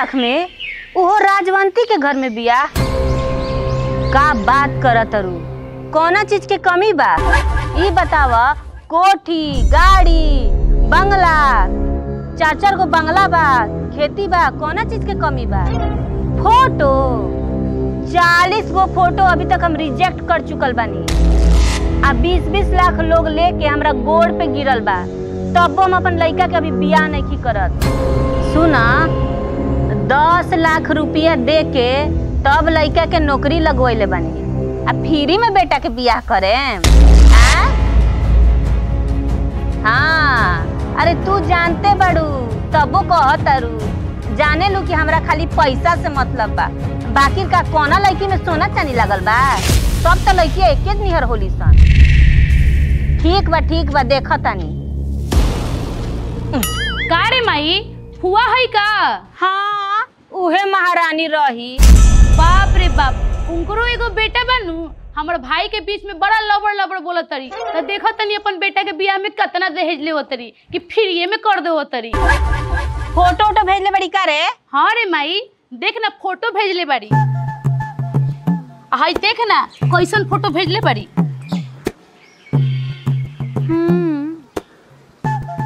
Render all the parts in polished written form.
लाख में वो राजवंती के घर में बिया। का बात करत रू, कौना चीज के कमी बा? ये बतावा, कोठी, गाड़ी, बंगला, 4-4 गो बंगला बा, खेती बा, कौना चीज के कमी बा? फोटो 40 गो फोटो अभी तक हम रिजेक्ट कर चुकल बानी। आ 20-20 लाख लोग लेके हमरा गोड़ पे गिरल बा, तब हम अपन लड़का के अभी बियाह नहीं करत। सुना, 10 लाख रुपया दे के तब लड़का के नौकरी लगवैले बानी, आ फ्री में बेटा के बियाह करे। हाँ, अरे तू जानते बड़ू तबो कहतारू, जाने लू कि हमरा खाली पैसा से मतलब बा, बाकी का कोना लड़की में सोना चांदी लगल बा? सब तो लड़की एके निहर होली सन। ठीक बा देखा तानी। का रे माई, हुआ है का? हाँ, उहे महारानी रही। बाप रे बाप, उनकरो एगो बेटा बनू। हमर भाई के बीच में बड़ा लबड़ बोलत तरी, तो देखो तनी अपन बेटा के बियाह में कितना दहेज ले होतरी कि फ्री में कर दे होतरी। फोटो भेजले बड़ी का रे? हाँ रे माई, देख ना फोटो भेजले बड़ी। हाय देख ना कैसन फोटो भेजले बड़ी।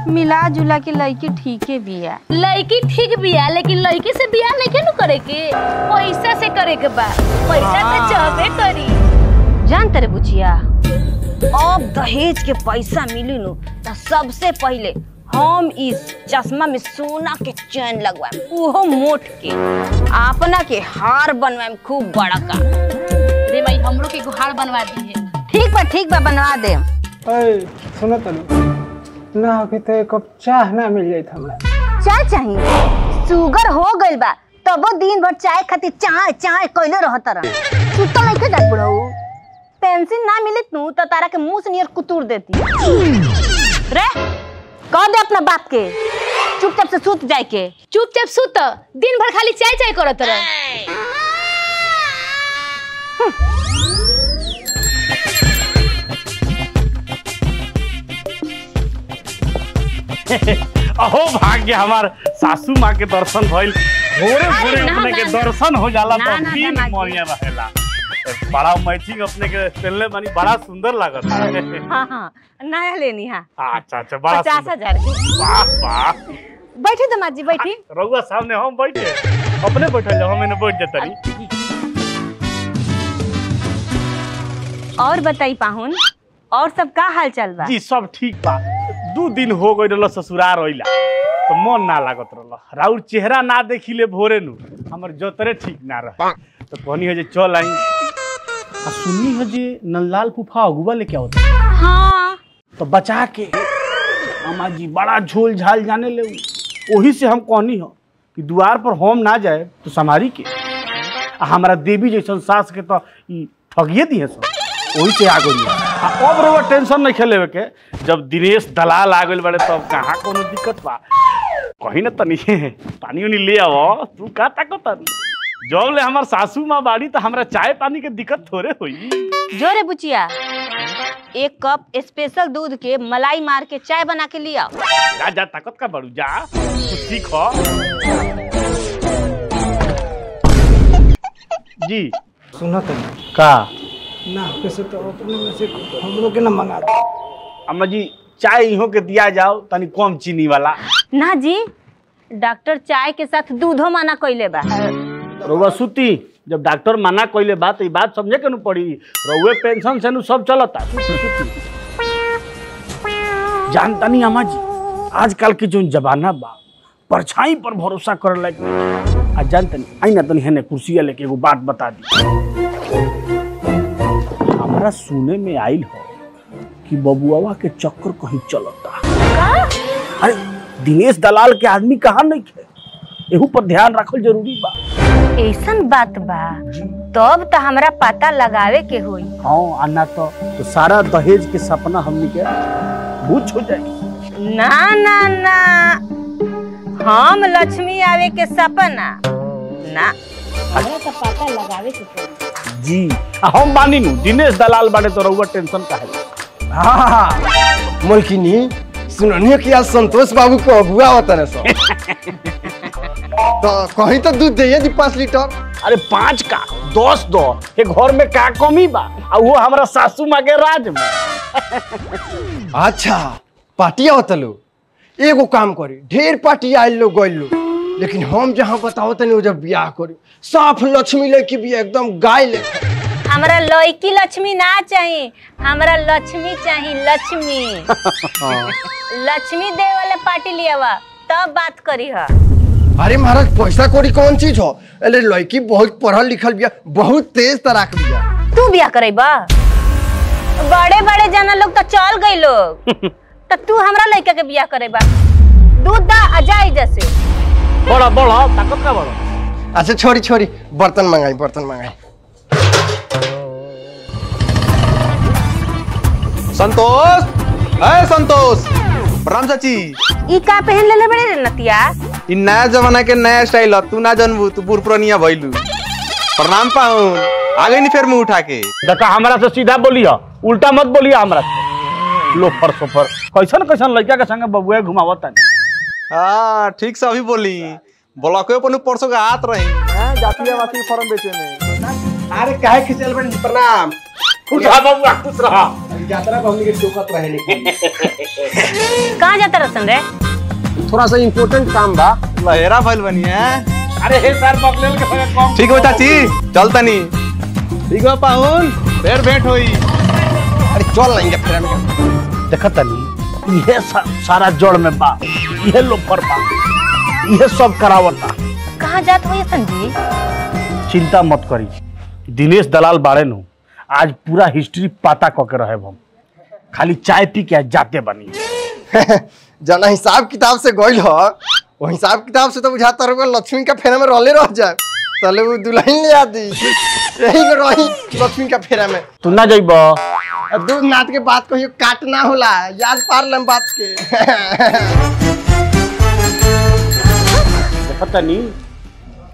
मिला जुला के लड़की ठीके बिया। लड़की ठीक बिया, लेकिन लड़की से बियाह नहीं केनु करे के, पैसा से करे के बा। पैसा तो चाहबे करी। जान तेरे बुचिया, अब दहेज के पैसा मिली नु तो सबसे पहले हम इस चश्मा में सोना के चैन लगवाएं, वो मोट के, अपना के हार बनवाएं खूब बड़ा का। रे भाई हमरो के हार बनवा दी है। ठीक बा बनवा दे। सुनो तनी ना होके तो एक कप चाय ना मिल जाए हमरा। चाय चाहिए? शुगर हो गइल बा तबो दिन भर चाय खातिर चाय कइले रहत रह। सुतल नहीं के जात बुढ़ऊ। पेंशन ना मिले तू तो तारा के मुंह से नियर कुतूर देती रे। कह दे अपना बाप के चुपचाप से सूत जाए के। चुपचाप सूत, दिन भर खाली चाय करत रह। अहो भाग्य हमार सासू माँ के दर्शन भइल। भोरे अपने के दर्शन हो जाला तो दिन मरिया रहेला। बड़ा मैचिंग अपने के पहनले बानी, बड़ा सुंदर लागत है। हाँ नया लेनी है। अच्छा बड़ा 50,000 की। वाह बैठे दामाद जी बैठी। रउआ सामने हम बैठे, अपने बैठल जाओ, हम इन्हें बैठ जाता। और बताई पाहुन, और सब का हाल चल बा? जी सब ठीक बा। 2 दिन हो गई रहा ससुरार होइला तो मन ना लागत रहा। राउर चेहरा ना देखिले भोरे नु हमर जोतरे ठीक ना रहे, तो कहनी है जे चल आई। आ सुनी है जे नंदलाल फूफा अगुआ लेके होता। हाँ तो बचा के अम्मा जी बड़ा झोल झाल जाने ले, वही से हम कहनी हो कि द्वार पर हम ना जाए तो समारी के। हमारा देवी जैसन सास के तो ठगिए दी है सब, वही से आ गई। अब रोवा टेंशन नहीं खेले के, जब दिनेश दलाल आ गए बड़े तब कहाँ कोनो दिक्कत बा। कहीं ना तनी पानी उनी ले आओ, तू का ताकत जब ले हमार सासू माँ बाड़ी तो हमरा चाय पानी के दिक्कत थोड़े हुई। जो रे बुचिया, 1 कप स्पेशल दूध के मलाई मार के चाय बना के लिया। जा ताकत का बड़ू जा, तू सीखो। जी सुनो तनी का ना कैसे तो अपने में से हम लोग के ना मंगा दो। अम्मा जी चाय इहो के दिया जाओ, तनी कम चीनी वाला। ना जी, डॉक्टर चाय के साथ दूधो मना कइले बा। रउआ सुती, जब डॉक्टर मना कइले बा तो ई बात समझे के न पड़ी। रउए पेंशन से नु सब चलता। जानता नहीं अम्मा जी, आजकल के जो जमाना बा परछाई पर भरोसा कर लायक नहीं। आज जानता नहीं, आई ना तनी हेने कुर्सिया लेके एगो बात बता दी। हमरा सुने में आइल हो कि बबुआवा के चक्कर कहीं चलता। अरे दिनेश दलाल के आदमी कहाँ नहीं खे, एहू पर ध्यान रखल जरूरी बा। ऐसन बात बा तब तो हमरा पता लगावे के होई। हाँ आना तो सारा दहेज के सपना हमनी के बुझ हो जाए। ना हम लक्ष्मी आवे के सपना ना, हमरा तो पता लगावे के पड़ी। जी हम बानी नु दिनेश दलाल बाड़े तो रउआ टेंशन काहे। हाँ मलकिनी सुननिए कि आज संतोष बाबू को अगुआ होता है सब। तो कहीं तो दूध दे दी 5 लीटर। अरे 5 का 10 दो, ये घर में का कमी बा, और वो हमारा सासू माँ के राज में। अच्छा पार्टी आवत लो, एगो काम करी, ढेर पार्टी आयल लो गइल लो, लेकिन हम जहाँ बताओ तनी जब ब्याह करी साफ लक्ष्मी लेके भी एकदम गाय ले। हमरा लड़की लक्ष्मी ना चाहिए, हमरा लक्ष्मी चाहिए, लक्ष्मी। लक्ष्मी दे वाले पार्टी लियावा तब बात करी है। अरे महाराज पैसा कौड़ी कौन चीज हो, अरे लड़की बहुत पढ़ल लिखल बिया, बहुत तेज तराक बिया। तू ब्याह करेबा? बड़े बड़े जना लोग तो चल गए लोग, तो तू हमरा लड़का के ब्याह करेबा? दूध दा अजाई जैसे बड़ा बड़ा ताकत का बड़ा। अच्छा छोड़ी छोड़ी, बर्तन मंगाई बर्तन मंगाई। संतोष, है संतोष, प्रणाम चाची। ई का पहन लेले बड़े रे नतिया? इ नया जमाना के नया स्टाइल है, तू ना जानबू, तू बूढ़ पुरानिया भइलू। प्रणाम पाऊन, आ गई नहीं फिर मुंह उठा के। देखा हमरा से सीधा बोलिया, उल्टा मत बोलिया हमरा से। लोफर सोफर कैसन कैसन लड़का के संगे बबुआ घुमावता। हाँ ठीक से अभी बोली, ब्लॉक पे परसों का हाथ रही जातीय वासी फॉर्म बेचे में। अरे काहे खिचल बन, प्रणाम। खुश रहा बबुआ, खुश रहा। यात्रा को हमनी के चौकत रहे लेकिन कहाँ जाता रसन रे? थोड़ा सा इम्पोर्टेंट काम बा। लहेरा भइल बनी है। अरे हे सर बकलेल के संगे कम। ठीक हो चाची, चल तनी। ठीक हो पाहुन, फिर भेंट होई। अरे चल नहीं फिर हम देखा तनी, ये सारा जड़ में बा, ये लोफर बा, ये सब करावता। कहाँ जात हो ये संजी? चिंता मत करी, दिनेश दलाल बाड़े नु, आज पूरा हिस्ट्री पता करके रहे हम। खाली चाय पी के जाते बनी। जना हिसाब किताब से गइल हो, वो हिसाब किताब से तो बुझाता रहो लक्ष्मी का फेरा में रहले रह जाए, तले वो दुल्हन ले आती, यही में रही लक्ष्मी का फेरा में। तू ना जाइब? दूध नाथ के बात कहियो काटना होला, याद पार लम बात के। देखता नी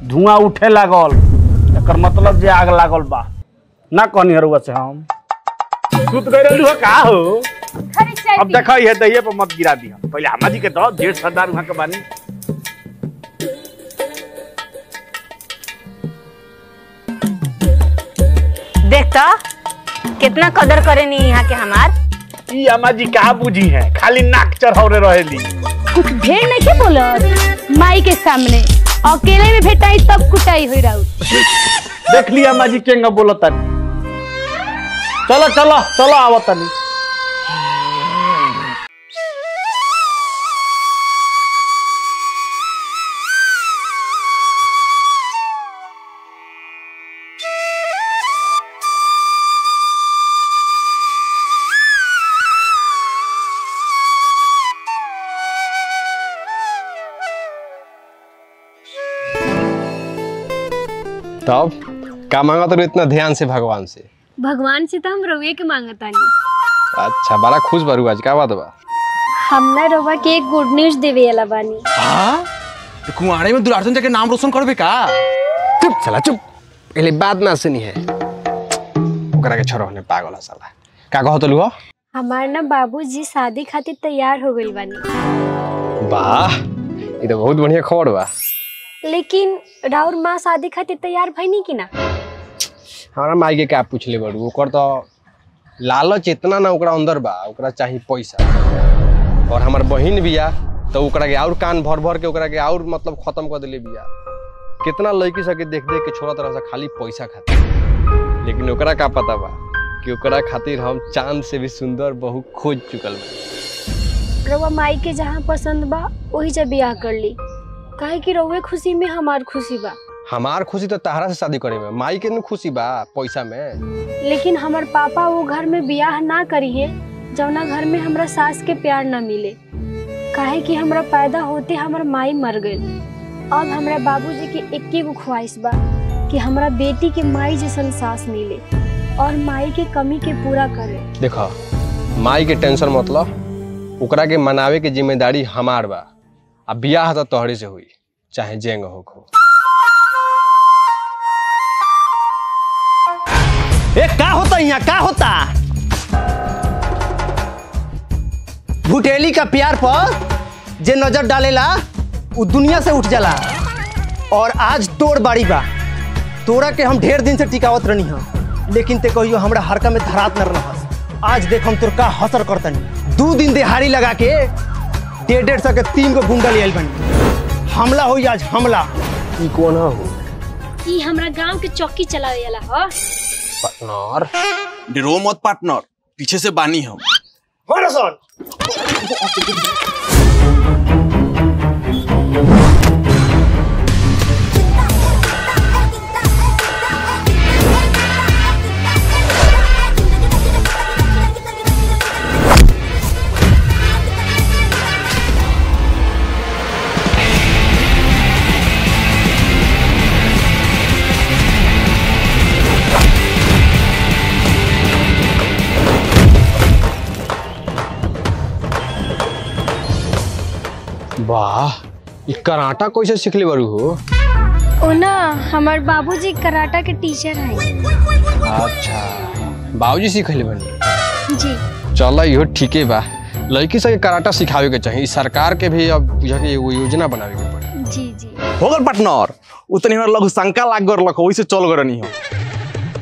धुआं उठे लागल, एकर मतलब जे आग लागल बा ना। कहनी हरुआ से हम सुत गए रहलू का हो। अब देखा ये दहिए पर मत गिरा दिया, पहले हमा जी के तो 1.5 सरदार वहां के बानी। देखता कितना कदर करे नी यहाँ के हमार। ई हमा जी कहा बुझी है, खाली नाक चढ़ावरे रहेली। कुछ भेड़ नहीं के बोलत माई के सामने, अकेले में भेटाई तब कुटाई हुई राउत। देख लिया हमा जी केंगा बोलता। चलो चलो चलो आवत नहीं। तब का मांगा तो इतना ध्यान से भगवान से? भगवान से तो हम रउए के मांगतानी। अच्छा बड़ा खुश बारू, आज का बात बा? हम ना रउआ के एक गुड न्यूज देवे वाला बानी। हां तो कुंवारे में दुलार्जन जाके नाम रोशन करबे का? चुप साला चुप, पहले बात ना सुनी है। ओकरा के छोरो ने पागल है साला। का कहत लुआ? हमार ना बाबूजी शादी खातिर तैयार हो गइल बानी। वाह, ये तो बहुत बढ़िया खबर बा। लेकिन राउर माँ शादी खातिर तैयार भइनी कि ना? हमारा माई के क्या पूछ ले बड़ू, ओकर तो लालच इतना ना ओकरा अंदर बा, ओकरा चाहिए पैसा। और हमार बहिन बिया तो ओकरा के और कान भर भर के ओकरा के और मतलब खत्म कर देले बिया। कितना लड़की सके देख देख के छोड़ा तरह से खाली पैसा खातिर। लेकिन ओकरा का पता बा कि ओकरा खातिर हम चांद से भी सुंदर बहू खोज चुकल बा। रउआ माई के जहाँ पसंद बा वही जब ब्याह कर ली, काहे कि रउए खुशी में हमार खुशी बा। हमार खुशी तो तहरा से शादी करे में, माई के न खुशी बा पैसा में। लेकिन हमार पापा वो घर में ब्याह ना करी है जौना घर में हमरा सास के प्यार ना मिले, काहे कि हमरा पैदा होते हमर माई मर गई। अब हमरा बाबूजी के एक गो ख्वाहिश बा कि हमरा बेटी के माई जैसन सास मिले और माई के कमी के पूरा करे। देखो माई के टेंशन मतलब, ओकरा के मनावे के जिम्मेदारी हमार बा। अब बियाह तो तोहरे से हुई, चाहे जेंग हो। ए का होता यहाँ, का होता? भुटेली का प्यार पर जे नजर डालेला वो दुनिया से उठ जाला। और आज तोड़ बाड़ी बा। तोरा के हम ढेर दिन से टिकावत रहनी हम, लेकिन ते कहियो हमरा हरका में धरात न रहस। आज देख हम तोर का हसर करतनी। 2 दिन दिहाड़ी लगा के 150 के 3 गो गुंडा ले आइल बनी। हमला होई आज हमला। ई कौन हो? ई हमरा गांव के चौकी चलावे वाला ह। पार्टनर डरो मत पार्टनर, पीछे से बानी हम। वाह, ई कराटा कैसे सीख ले बारू हो? ओना हमार बाबूजी कराटा के टीचर हैं। अच्छा, बाबूजी सिखले बनी। जी चल इहो ठीके बा। लड़की सबके कराटा सिखावे के चाहिए। सरकार के भी अब बुझा के एगो योजना बनावे के पड़ी। जी जी हो गल पार्टनर, उतने हमरा लघु शंका लाग गल रखो, ओइसे चल गरनी हो।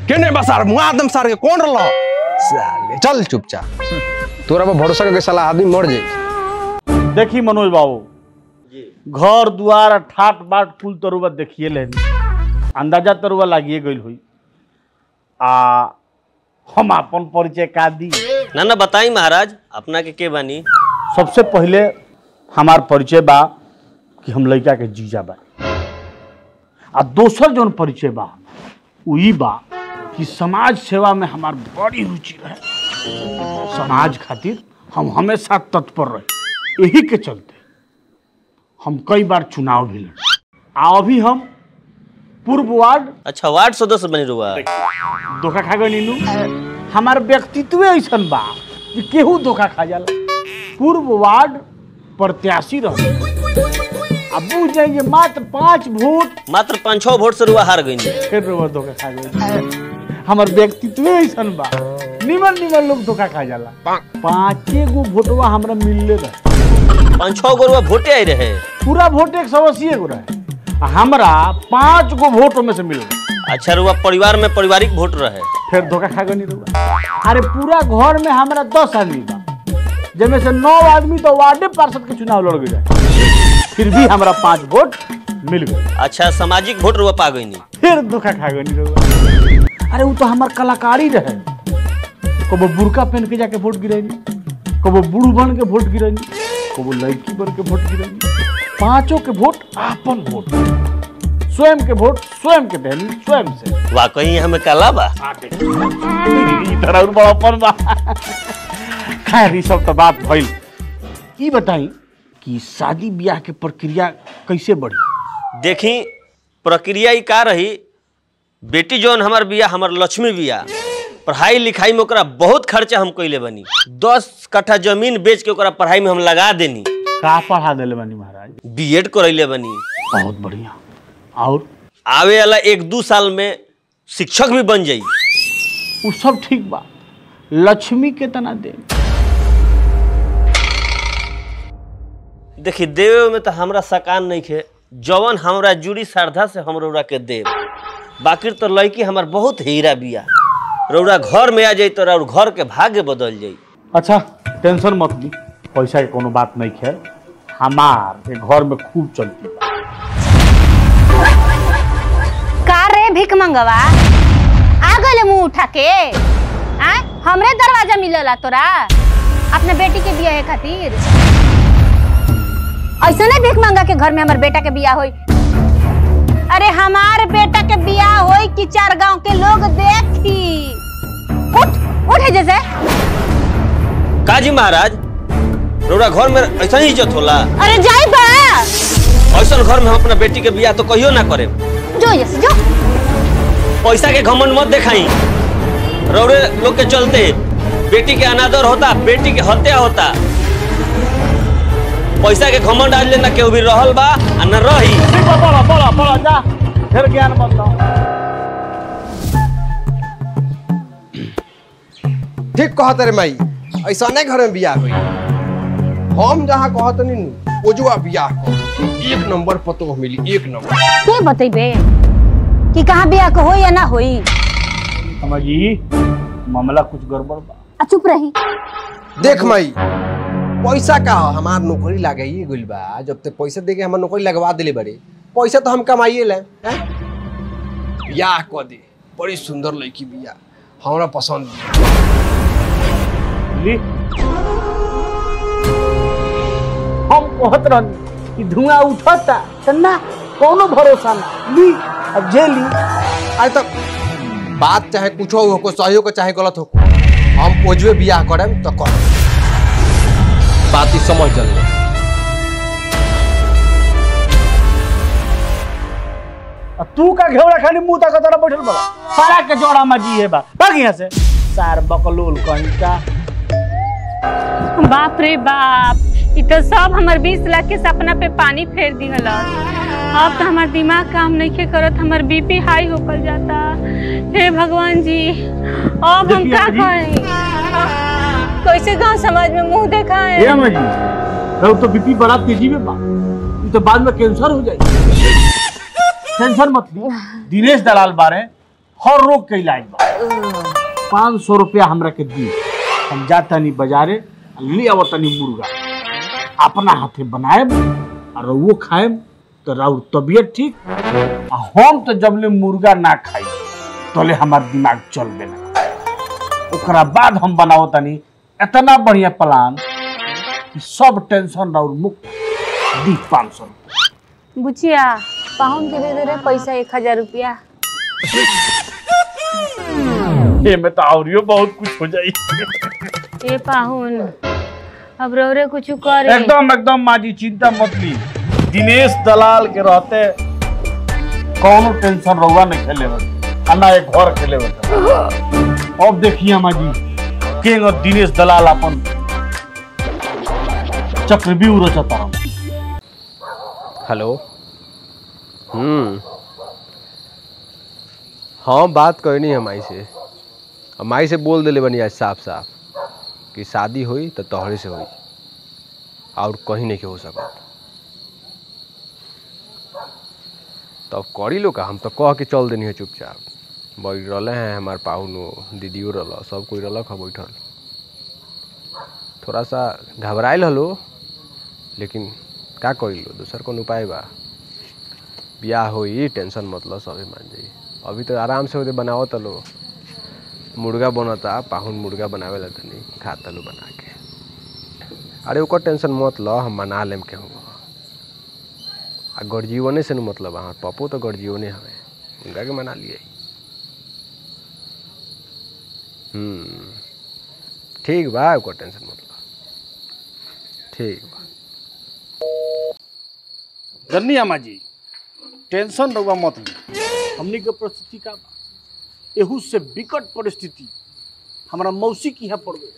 केने बसार मुआ आदम सार के कौन रहलो? साले चल चुपचाप। तोरा पर भरोसा करके साला आदमी मर जाई। देखी मनोज बाबू, घर दुआर ठाट बाट कुल तरुआ देखिए लेनी, अंदाजा तरुआ लागिए गई हुई। हम अपन परिचय का दी? ना ना बताई महाराज, अपना के बानी? सबसे पहले हमार परिचय बा कि हम लड़का के जीजा बा। आ दोसर जौन परिचय बा वही बा कि समाज सेवा में हमार बड़ी रुचि रहे। समाज खातिर हम हमेशा तत्पर रहे। यही के चलते हम कई बार चुनाव भी लड़े। अभी हम पूर्व वार्ड। अच्छा, वार्ड सदस्य बनी रुआ? धोखा खा गई नीनू। हमार व्यक्तित्व ऐसा बा कि केहू धोखा खा जाला। पूर्व वार्ड प्रत्याशी रहे। अब बुझ जाइए मात्र 5 वोट, मात्र 5-6 वोट से रुआ हार गई। फिर रुआ धोखा खा गई। हमार व्यक्तित्व ऐसा बा, निमन निमन लोग धोखा खा जाला। 5 गो वोटवा हमरा मिलले रहे। 5-6 गो रुआ वोटे आई रहे? पूरा वोट 180 गो रहे। हमरा 5 गो वोट में से मिल गए। अच्छा, रुआ परिवार में पारिवारिक वोट रहे? फिर धोखा खा गई रुआ। अरे पूरा घर में हमरा 10 आदमी बा, जिनमें से 9 आदमी तो वार्ड पार्षद के चुनाव लड़ गए, फिर भी हमरा 5 वोट मिल गए। अच्छा, सामाजिक वोट रुआ पा गई? फिर धोखा खा गई रुआ। अरे वो तो हमार कलाकारी रहे। कबो बुरका पहन के जाके वोट गिरैनी, कबो बूढ़ बन के वोट गिरैनी, कबो लड़की बन के वोट गिरैनी। 5 के वोट आपन वोट, स्वयं के वोट स्वयं के देनी, स्वयं से। वाकई हमें कला बा। इधर और बड़ापन बा। खैर, ये सब तो बात भइल। ई बताई कि शादी ब्याह के प्रक्रिया कैसे बढ़ी? देखी, प्रक्रिया ही का रही। बेटी जौन हमार बिया, हमार लक्ष्मी बिया, पढ़ाई लिखाई में ओकरा बहुत खर्चा हम कइले बनी। 10 कट्ठा जमीन बेच के ओकरा पढ़ाई में हम लगा देनी। का पढ़ा देले बनी महाराज? बीएड करैले बनी। बहुत बढ़िया। और आवे वाला 1-2 साल में शिक्षक भी बन जाई। वो सब ठीक बा, लक्ष्मी के तना दे। देखी, देवे में तो हमरा सकान नहीं खे। जवन हमरा जुड़ी श्रद्धा से हम रौरा के देव। बाकी तो लड़की हमार बहुत हीरा बिया। रौरा घर में आ जाई तो और घर के भाग्य बदल जाई। अच्छा, टेंशन मत ली, पैसा के कोनो बात नहीं है। हमार ये घर में खूब चलती बा। का रे भिख मंगवा, आ गले मुंह उठा के? हमरे दरवाजा मिलला तोरा अपने बेटी के बियाह खातिर? ऐसा नहीं भिख मंगा के घर में हमारे बेटा के बियाह होई। अरे हमारे बेटा के बियाह होई कि 4 गांव के लोग देखी। उठ उठ जैसे। काजी महाराज, रौरा घर में ऐसा ही इज्जत होला? अरे जाई बा। ऐसा घर में हम अपना बेटी के बियाह तो कहियो ना करे। जो जैसे जो। पैसा के घमंड मत दिखाई। रौरे लोग के चलते बेटी के अनादर होता, बेटी के हत्या होता। पैसा के घमंड आज लेना केहू भी रहल बा आ न रही। बोला जा, फिर ज्ञान मत दो। ठीक कहत रे माई, ऐसा नहीं घर में बियाह हुई। हम जहाँ कहत नहीं ओजुआ बियाह कर। एक नंबर पतो मिली, एक नंबर। के बतेबे कि कहाँ बिया को होई या ना होई? अम्मा जी मामला कुछ गड़बड़ बा। चुप रही। देख माई, पैसा का हो, हमार नौकरी लगाइए गइल बा। जब ते पैसा देके हमार नौकरी लगवा दिले बड़े, पैसा तो हम कमाइए ले। बियाह क दे, बड़ी सुंदर लड़की बिया, हमरा पसंद ली हम कहत रहनी कि धुआं उठता त ना कोनो भरोसा ना। ली अब जेली। अरे तो बात चाहे कुछ हो को, सही हो को चाहे गलत हो, हम ओजवे बियाह करम तो कर। बात ही समझ चल। तू का घेवड़ा खाली मुंह तक तरह बैठल बड़ा, सारा के जोड़ा मजी है बा। भाग यहाँ से सार बकलोल कहीं का। बाप रे बाप, ये तो सब हमार 20 लाख के सपना पे पानी फेर दिहल। अब तो हमार दिमाग काम नहीं करत, हमार बीपी हाई होकर जाता। हे भगवान जी, अब हम क्या करें? कैसे गांव समाज में मुंह दिखाएं? ये अम्मा जी तो बीपी बड़ा तेजी में बा, तो बाद में कैंसर हो जाएगी। टेंशन मत ली, दिनेश दलाल बारे हर रोग के इलाज बा। 500 रुपया हमरा के दी, हम जाता नहीं बाजारे ले आवतनी मुर्गा, अपना हाथे बनाएब और वो खाएब तो राउर तबियत ठीक। हम तो जबले मुर्गा ना खाई तोले हमार दिमाग चल बेना। ओकरा बाद हम बनाओ तनी इतना बढ़िया प्लान कि सब टेंशन राउर मुक्त। दी 500 रुपया। बुचिया पाहुन के दे दे रे पैसा 1000 रुपया। ये में तो औरियो बहुत कुछ हो जाई। ए पाहुन अब रे कुछ करे। एकदम माँ जी चिंता मत ली, दिनेश दलाल के रहते कौनो टेंशन रहुआ नहीं खेले ना एक घर खेले। अब देखिए माँ जी के दिनेश दलाल अपन चक्रव्यूह रचता। हेलो। हाँ बात करनी है माई से, माई से बोल दिले बनी आज साफ साफ कि शादी हुई तो तोहरे से हुई और कहीं नहीं के हो सका। तब करी लो का, हम तो कह के चल देनी है चुपचाप। बैठ रहे हैं हमारे पाहुनो दीदियों रहा, सब कोई रलक है बैठल। थोड़ा सा घबराइल हलो, लेकिन का करी लो, दूसर कौन उपाय बा। ब्याह होई, टेंशन मतलब सभी मान जाई। अभी तो आराम से होते बनाओ तलो, मुर्गा बनता, पाहुन मुर्गा बनावे ला तनी खाता लो बना के। अरे ओकर टेंशन मत लो, हम मना लेम के हूँ। आ गर्जीवने से न मतलब, हमार पप्पो तो गर्जीवने हवे, उनका के मना लिए। ठीक बा, ओकर टेंशन मत लो, ठीक बा। गन्नी अम्मा जी टेंशन रहुआ मत ली, हमनी के परिस्थिति का एहू से विकट परिस्थिति हमारा मौसी की यहाँ पड़ गई।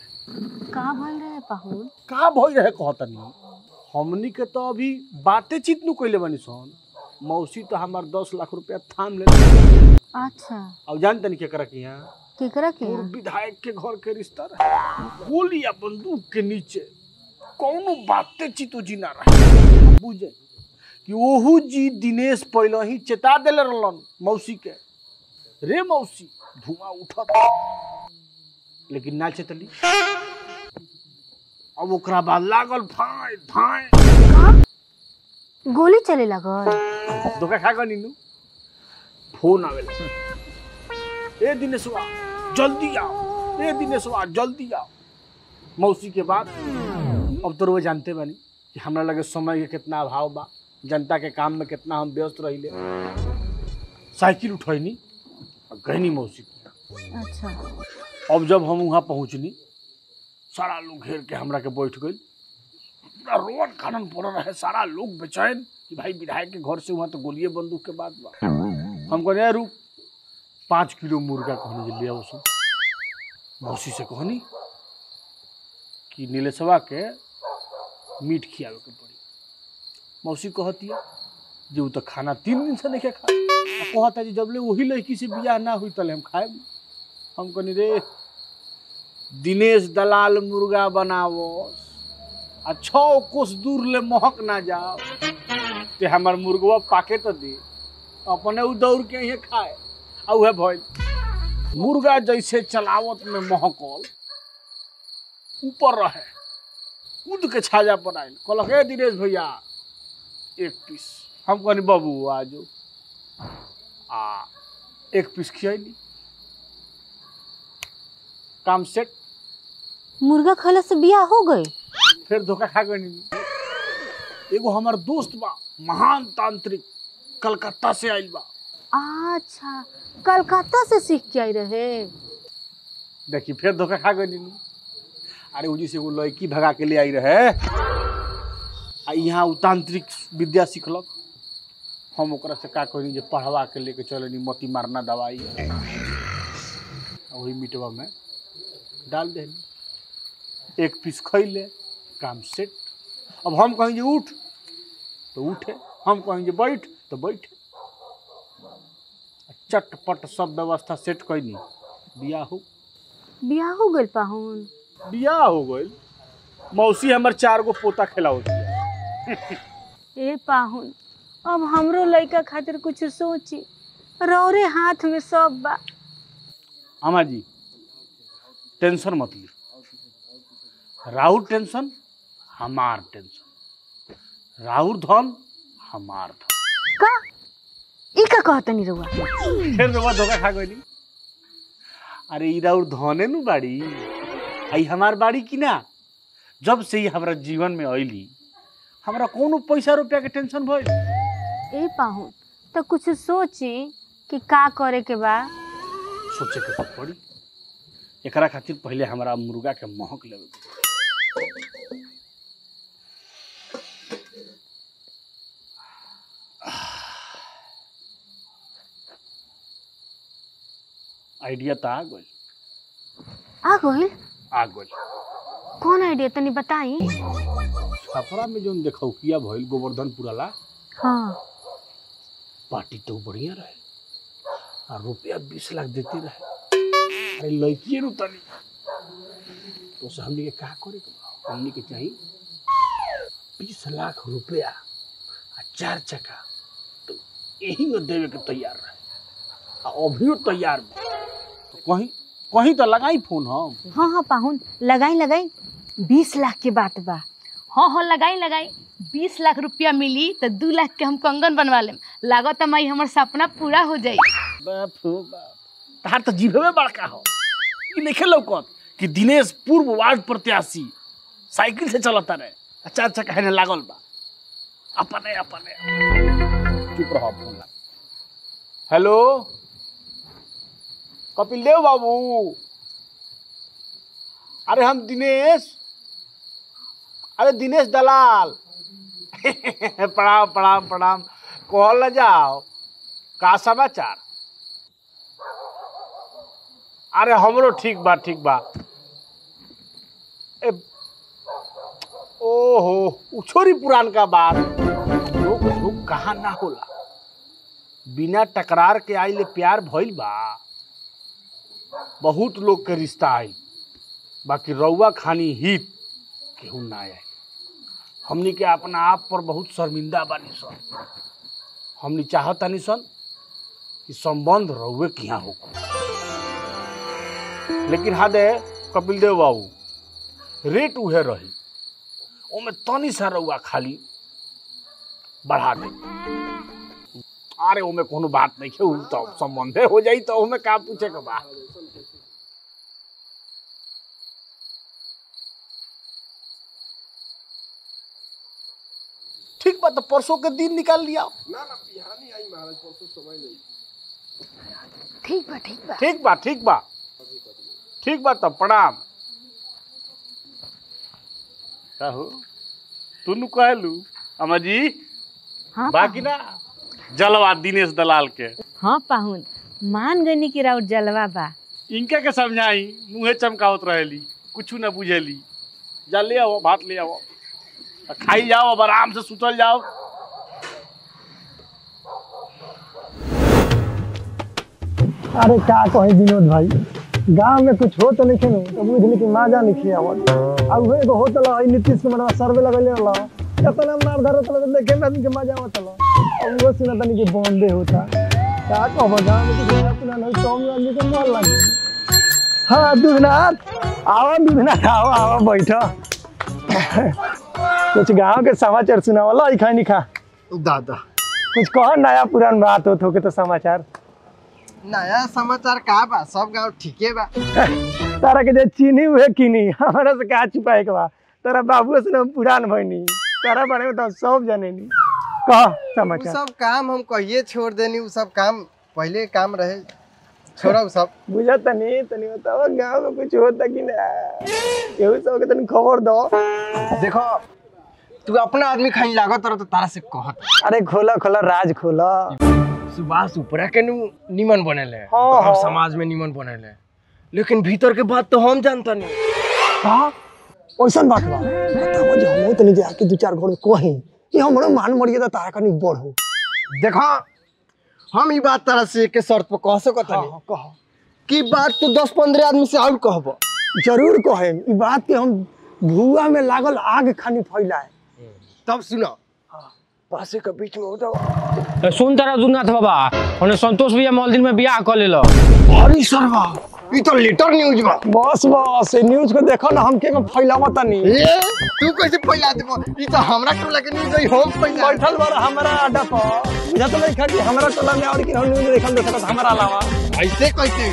कहाँ भइल रहे पाहुन? कहाँ भइल रहे कहतनी, हमनी के तो अभी बातें चित नु कइले बनी सन। मौसी तो हमार 10 लाख रुपया थाम ले। अच्छा अब जानते नहीं केकरा की यहाँ? केकरा के? विधायक के घर के रिश्ता रहे। गोली या बंदूक के नीचे कौनो बातें चित उजिना रहे। बुझे कि ओहू जी दिनेश पहले ही चेता देले रहलन मौसी के, रे मौसी धुआं उठत, लेकिन ना चेतली। अब ओकरा बाद लागल फाय फाय, गोली चले लगल। धोखा खा गनी नु, फोन आवेला, ए दिनेशवा जल्दी आओ, ए दिनेशवा जल्दी आओ। मौसी के बाद अब तो रोज जानते बानी कि हमरा लगे समय के कितना अभाव बा, जनता के काम में कितना हम व्यस्त रहिले। साइकिल उठैनी और गहनी मौसी की। अच्छा अब जब हम वहाँ पहुँचनी, सारा लोग घेर के हमरा के बैठ गई, पूरा रोड खनन पड़ रहे, सारा लोग बेचैन कि भाई विधायक के घर से वहाँ तो गोलिये बंदूक के बात बा। हम कहने रुक, 5 किलो मुर्गा कहनी ले आओ। मौसी से कहनी कि नीलेशवा के मीट खियावे के पड़ी। मौसी कहती है जी वो तो खाना 3 दिन से नहीं खा, कहता जी जब ले वही लड़की से बियाह ना हुई तले हम खाए। हम कहनी रे दिनेश दलाल मुर्गा बनावो आ 6 कोस दूर ले महक ना जाओ। ते हमार मुर्गवा पाके तो दे अपने उ दौड़ के ही खाए आ उहे भइल मुर्गा जैसे चलावत में महकल ऊपर रहे कूद के छाजा पर आयल कहलक हे दिनेश भैया एक पीस हम कहनी बाबू आज आ एक पीस खियली काम सेट मुर्गा खैला से बियाह हो गई। फिर धोखा खा गई। एगो हमार दोस्त बा महान तांत्रिक कलकत्ता से आइल बा। अच्छा कलकत्ता से सीख के आई रहे। देखी फिर धोखा खा गई। अरे उजी से वो लड़की भगा के ले आई रहे आ यहाँ उ तांत्रिक विद्या सीखलक। हम ओकरा से का कहनी जे पढ़वा के लेके चलनी मोती मारना दवाई वही मिटवा में डाल दे एक पीस खैले काम सेट। अब हम कहेंगे उठ तो उठे हम कहेंगे बैठ तो बैठे चटपट सब व्यवस्था सेट कैनी बियाह हो गइल पाहुन। बियाह हो गइल मौसी हमर 4 गो पोता खिलावत ए पाहुन अब हमरो लड़का खातिर कुछ सोची रौरे हाथ में सब बा। अम्मा जी टेंशन मत ली राउर टेंशन हमार टेंशन राउर धन हमार धन का ई का कहतनी रउआ फिर रउआ धोखा खा गइली। अरे ई राउर धने नु बाड़ी आई हमार बाड़ी की ना। जब से ही हमारा जीवन में आइली हमरा कोनो पैसा रुपया के टेंशन भइल। ए पाहुन तो कुछ सोची कि का करे के बा। सोचे के पड़ी एकरा खातिर पहले हमारा मुर्गा के महक लेवे आइडिया तो आ गइल कौन आइडिया तनी बताई। छपरा में जो देखौ किया भइल गोवर्धनपुरा ला हाँ पार्टी तो बढ़िया रहे और रुपया 20 लाख देते रहे। अरे लड़की नु तनी तो से हमनी के का करे के बा हमनी के चाहिए 20 लाख रुपया आ 4 चक्का तो यही में देवे के तैयार रहे आ अभी तैयार तो कहीं तो लगाई फोन हम। हाँ पाहुन लगाई 20 लाख के बात बा। हाँ लगाई 20 लाख रुपया मिली तो 2 लाख के हम कंगन बनवा लेम। लागत माई हमर सपना पूरा हो जाई। बाप हो बाप तार तो जीभ में बड़का हो कि नहीं लौकत कि दिनेश पूर्व वार्ड प्रत्याशी साइकिल से चलता रहे 4 चक्का है लागल बा अपने चुप रहो फोन। हेलो कपिल देव बाबू अरे हम दिनेश दलाल प्रणाम कहल न जाओ का समाचार। अरे हमरो ठीक बा ओहो छोरी पुरान का बात लोग कहा ना होला बिना टकरार के आइले प्यार भइल बा। बहुत लोग के रिश्ता आई बाकी रउआ खानी हित केहू ना आए। हमनी के अपना आप पर बहुत शर्मिंदा बानी सन। हमनी चाहतानी सन कि संबंध रउए किया हो लेकिन हाँ दे कपिल देव बाबू रेट उहे रही ओमे तनी सा रउआ खाली बढ़ा दे। अरे ओमे कोनो बात नहीं है तो संबंधे हो जाई तो ओमे का पूछे के बा। ठीक बा तो परसों के दिन निकाल लिया ना बिहानी आई महाराज परसों समय नहीं। ठीक बा तो प्रणाम। कहो तू कहलू अम्मा जी हाँ बाकी ना जलवा दिनेश दलाल के। हाँ पाहुन मान गनी कि राउर जलवा बा। इनके के समझाई मुँहे चमकावत रहेली कुछ न बुझेली। जा ले आओ भात ले आओ खाई जाओ अब आराम से सुतल जाओ। अरे क्या कहे विनोद भाई गांव में कुछ हो तो नहीं खेलो तो बुझ ली कि माजा नहीं खियावत अब एगो होटल है नीतीश कुमार सर्वे लगले रहा कितना मार धरो तो देखे में आदमी के मजा आवत लो अब वो सुना तनी के बॉम्बे होता का कहबो गांव में तो अपना नहीं तो में आदमी के मन लागे हां दुधनाथ आओ बैठो कुछ गांव के समाचार सुनावला ई खानी खा दादा कुछ कह नया पुरान बात हो के तो समाचार नया समाचार का बा सब गांव ठीके बा तारा के जे चीनी हुए किनी हमरा से का छुपाए के बा तारा बाबू से पुरान भइनी तारा बारे में तो सब जानेनी कह उ समाचार सब काम हम कहिए छोड़ देनी उ सब काम पहले काम रहे छोड़ा उ सब बुझत नहीं तनी बताओ गांव में कुछ होता कि ना केहू सब के तनी खबर दो देखो तू अपना आदमी खाई लागत तो तारा से कहत अरे खोला राज खोला सुभाष उपरा के निमन बनेले हाँ, गाँव समाज में निमन बनेले लेकिन भीतर के बात तो हम जानता नहीं हां ओइसन बात बा बताओ जे हम तनी जाके दो चार घर में कहि कि हमरो मान मर्यादा तारा कनी बढ़ो देखो हम ई बात तारा से के शर्त पे कह सकत नहीं कह कि बात तो 10-15 आदमी से और कहबो जरूर कहे ई बात के हम भुआ में लागल आग खानी फैलाए तब सुनो पासे के बीच में हो जाओ सुन तारा दुनाथ बाबा ओने संतोष भैया मॉलदिन में बियाह कर लेलो अरे सरवा ई तो लेटर न्यूज बा बस ए न्यूज को देखो ना हम के फैलावा तनी ए तू कैसे फैला देबो ई तो हमरा टोला के न्यूज हम फैला बैठल बार हमरा अड्डा पर बुझा तो नहीं खाती हमरा टोला में और कि न्यूज देखल दे सकत हमरा अलावा ऐसे कैसे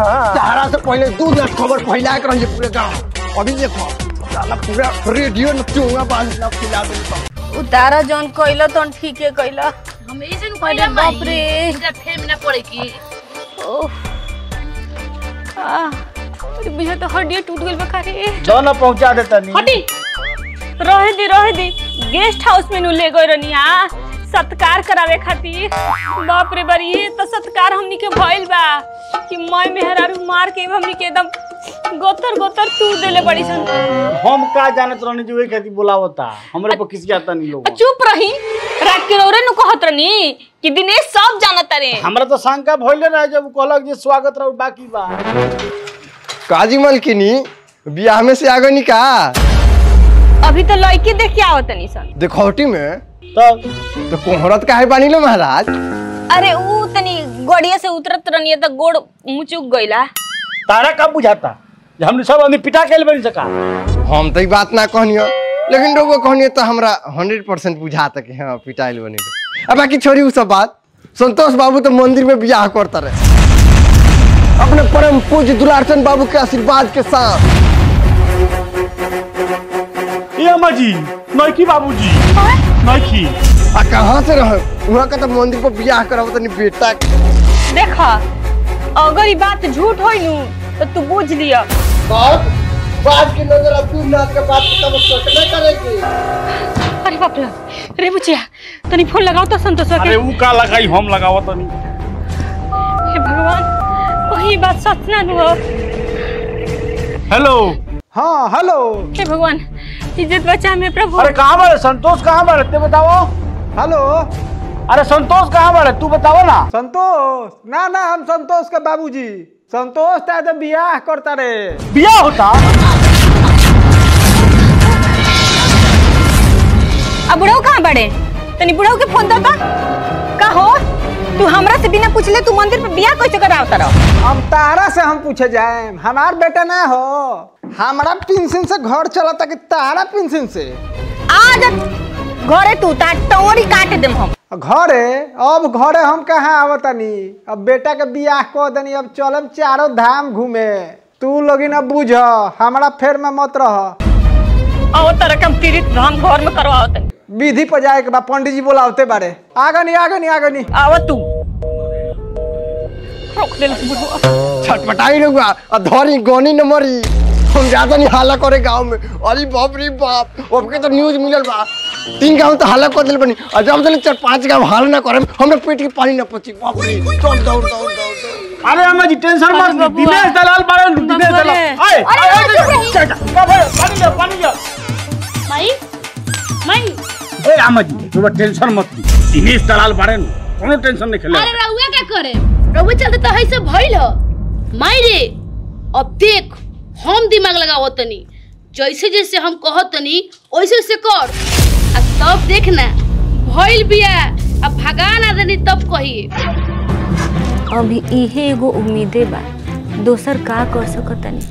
हां तारा से पहले 2 लाख खबर फैला के रहिए पूरे गांव अभी देखो साला पूरा रेडियो में चोंगा बांध ना फैला दे उतारा जौन कइला तन ठीके कइला हम ऐसे अरे बाप रे इधर फेम ना पड़े की ओह अरे बुझा तो हड्डी टूट गेल बका रे जो ना पहुंचा दे तनी हटी रहे दे गेस्ट हाउस में नु ले गई रनिया सत्कार करावे खातिर बाप रे बड़ी तो सत्कार हमनी के भइल बा कि मैं मेहरारू मार के हमनी के एकदम गोतर तू देले बड़ी सन हम का जानत रहनी जो एक खातिर बुलावता हमरे पर किसी आता नहीं लोग चुप रही रात के रोरे नु कहत रहनी कि दिनेश सब जानत रे हमरा तो शंका भइले रहे जब कहलक जे स्वागत रहो बाकी बा काजी मलकिनी बियाह में से आगनी का अभी तो लड़की देख के आवत नहीं सन देखौटी में तो कोहरत काहे बानी लो महाराज अरे ऊ तनी गोड़िया से उतरत रहनी त गोड़ मुचुक गइला तारा कब बुझाता जे हमने सब आदमी पिटा के बन सका हम तो ई बात ना कहनियो लेकिन लोगो कहनियो तो हमरा 100% बुझाता कि हां पिटाइल बनी अब बाकी छोड़ी उ सब बात संतोष बाबू तो मंदिर में बियाह करता रहे अपने परम पूज्य दुलारचंद बाबू के आशीर्वाद के साथ ये अम्मा जी नौकी बाबूजी नौकी आ कहां से रह वहां का तो मंदिर पर बियाह करावत नहीं बेटा देखा अगर ये बात झूठ होई नु तो तू बुझ लिया बात की नजर अब्दुल नाथ के बात तब सोचना करेगी अरे बाप रे बुचिया तनी फोन लगाओ तो संतोष के अरे ऊ का लगाई हम लगावत नहीं हे भगवान वही बात सच ना नु हेलो हां हेलो हे भगवान इज्जत बचा में प्रभु अरे कहां बारे संतोष कहां बारे ते बताओ हेलो अरे संतोष कहां बारे तू बताओ ना संतोष ना हम संतोष के बाबूजी संतोष ता तो बियाह करता रे बियाह होता अब बुढ़ऊ कहां बड़े तनी बुढ़ऊ के फोन दो का हो तू हमरा से बिना पूछले तू मंदिर पे बियाह कैसे करावत रहो हम तारा से हम पूछे जाए हमार बेटा ना हो हमारा पेंशन से घर चलता कि तारा पेंशन से आज घरे तू ता टोरी काट देम हम घरे हम कहाँ आवतनी अब बेटा के बियाह कर देनी अब चलम चारों धाम घूमे तू लोगिन अब बुझ हमारा फेर में मत रह आओ तरह कम तीरित हम घर में करवाओ तनी विधि पर जाए के बा पंडित जी बोलावते बारे आगनी आव तू रोक दे बुढ़वा छटपटाई रहुआ और धरी गोनी न मरी हम ज्यादा नहीं हाला करे गांव में अरे बाप रे बाप अब के तो न्यूज मिलल बा 3 गांव तो हाला कर दिल बनी और जब तक 4-5 गांव हाल ना करे हमरा पेट के पानी ना पची बाप रे चल दौड़ अरे अम्मा जी टेंशन मत दिनेश दलाल बारे दिनेश दलाल अरे पानी जा माई ए अम्मा जी तू टेंशन मत दिनेश दलाल बारे कोनो टेंशन नहीं खेले अरे रउआ क्या करे रउआ चलते तो है से भइल माई रे अब देख हम दिमाग लगावत तनी जैसे जैसे हम कहत तनी वैसे वैसे कर तब देखना भइल बिया अब भगा ना देनी तब कहिए। अभी इहे एगो उम्मीदे बा, दोसर का कर सकतनी।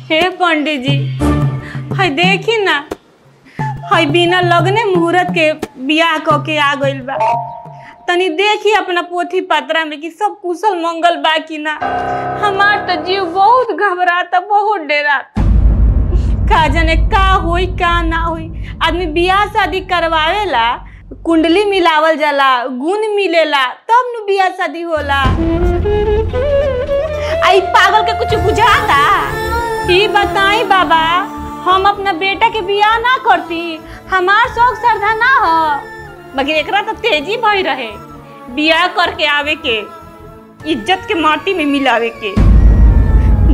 हे पंडित जी, हाय देखी ना, हाय बिना लगने मुहूर्त के बियाह क के आ गइल बा। तनी देखी अपना पोथी पत्रा में कि सब कुशल मंगल बा कि ना। हमार तो जीव बहुत घबराता, बहुत डराता। का जाने का होई का ना होई। आदमी बियाह शादी करवावेला, कुंडली मिलावल जाला, गुण मिलेला, तब नु बियाह शादी होला। आई पागल के कुछ बुझाता? ई बताई बाबा, हम अपना बेटा के बियाह ना करती, हमार शौक श्रद्धा ना हो, मगर एकरा तो तेजी भई रहे बियाह करके आवे के, इज्जत के माटी में मिलावे के।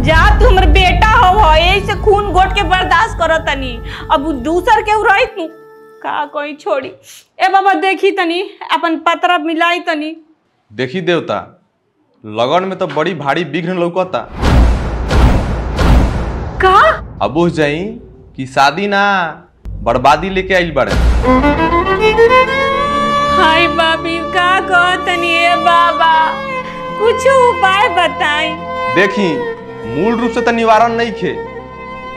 जा तू हमर बेटा हो, ऐसे खून गोट के बर्दाश्त करत तनी। अब दूसर के रही तू का कोई छोड़ी। ए बाबा देखी तनी अपन पत्रा मिलाई तनी। देखी देवता, लगन में तो बड़ी भारी विघ्न लौकता। का? अब बुझ जाई कि शादी ना बर्बादी लेके आइल बड़े। हाय बाबी का कहतनी ए बाबा, कुछ उपाय बताई। देखी मूल रूप से तो निवारण नहीं खे,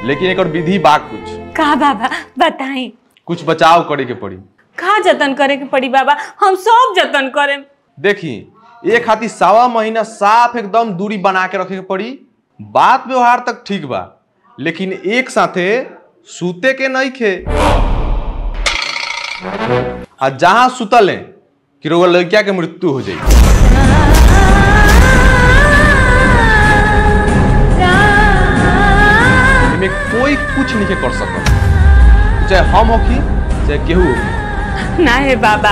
लेकिन एक और विधि बा कुछ। का बाबा बताई? कुछ बचाव करे के पड़ी। का जतन करे के पड़ी बाबा? हम सब जतन करें। देखी एक हाथी 1.25 महीना साफ एकदम दूरी बना के रखे के पड़ी। बात व्यवहार तक ठीक बा, लेकिन एक साथे सूते के नहीं खे। आ जहां सुतले कि रोग लड़किया के मृत्यु हो जाए। में कोई कुछ नहीं कर सकता, चाहे हम हो की चाहे केहू हो। ना है बाबा,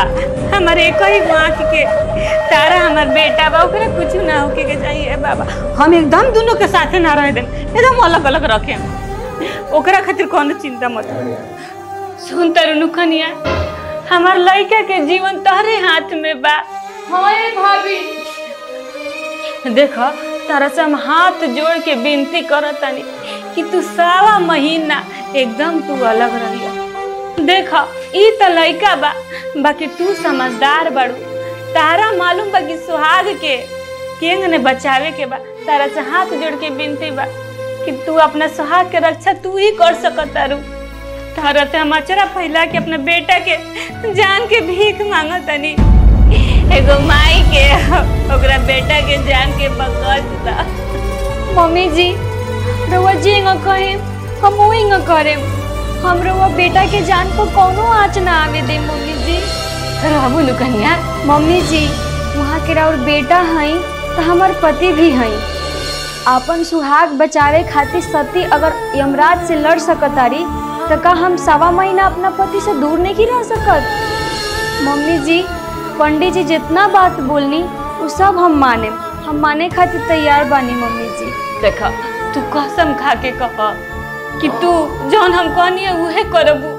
हमारे एक ही आँख के तारा हमार बेटा बा, ओकरा कुछ ना होके के चाहिए बाबा। हम एकदम दोनों के साथे ना रह देन, एकदम अलग अलग रखे। ओकरा खातिर कोनो चिंता मत कर। सुन तरनु कनिया, हमार लड़का के जीवन तोहरे हाथ में बा। हाय भाभी, देखो तारा से हम हाथ जोड़ के विनती करतानी कि तू 1.25 महीना एकदम तू अलग रहिया। देखो ई तो लड़का बा, बाकी तू समझदार बड़ू। तारा मालूम बा कि सुहाग के केंग ने बचावे के बा। तारा से हाथ जोड़ के विनती बा कि तू अपना सुहाग के रक्षा तू ही कर सकतारू। तारा से हम अचरा फैला के अपने बेटा के जान के भीख मांगतनी। एगो माई के ओकरा बेटा के जान के बकसता। मम्मी जी रउआ जी न कहे हम वही न करे। हम रउआ बेटा के जान पर कोनो आँच ना आवे दे मम्मी जी। रहबू नु कन्या। मम्मी जी वहाँ के और बेटा हई तो हमार पति भी हई। अपन सुहाग बचावे खातिर सती अगर यमराज से लड़ सकतारी तो का हम 1.25 महीना अपना पति से दूर नहीं रह सकत? मम्मी जी पंडित जी जितना बात बोलनी वो सब हम माने खातिर तैयार बानी मम्मी जी। देखा तू कसम खा के कह कि तू जौन हम कहनी उहे करबू।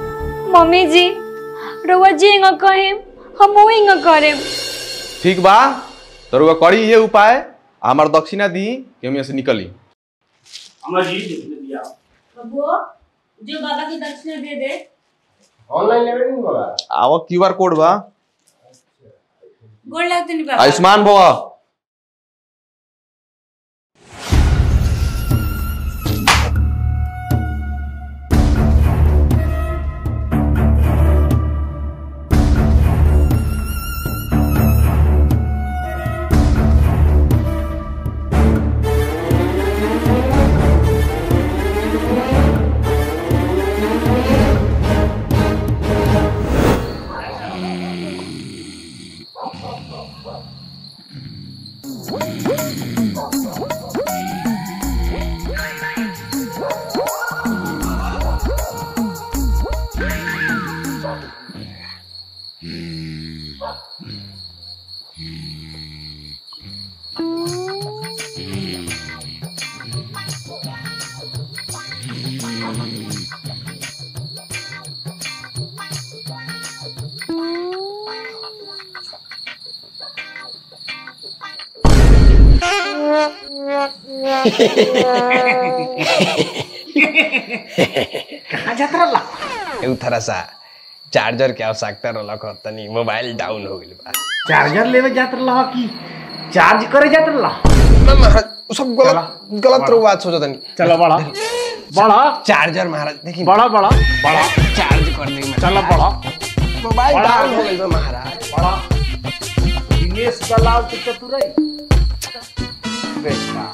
मम्मी जी रउआ जी न कहे हम वही न करे। ठीक बा, तो रुआ करी ये उपाय। हमार दक्षिणा दी कि हम यहाँ से निकली। जो बाबा की दक्षिणा दे दे। ऑनलाइन लेवे नहीं बाबा। आवा QR कोड बा। गोड़ लगते नहीं बाबा। आयुष्मान भवा। कहाँ जाता रहा? थोड़ा सा चार्जर के आवश्यकता रहलक तनी मोबाइल डाउन हो गइल बा। चार्जर लेवे जात रहा कि चार्ज करे जात रहा? ना महाराज उ सब गलत रो बात सोचो तनी। चलो बड़ा बड़ा चार्जर महाराज देखी बड़ा बड़ा बड़ा चार्ज कर दे। चलो बड़ा मोबाइल डाउन हो गइल बा महाराज। बड़ा दिनेश दलाल के चतुराई बेटा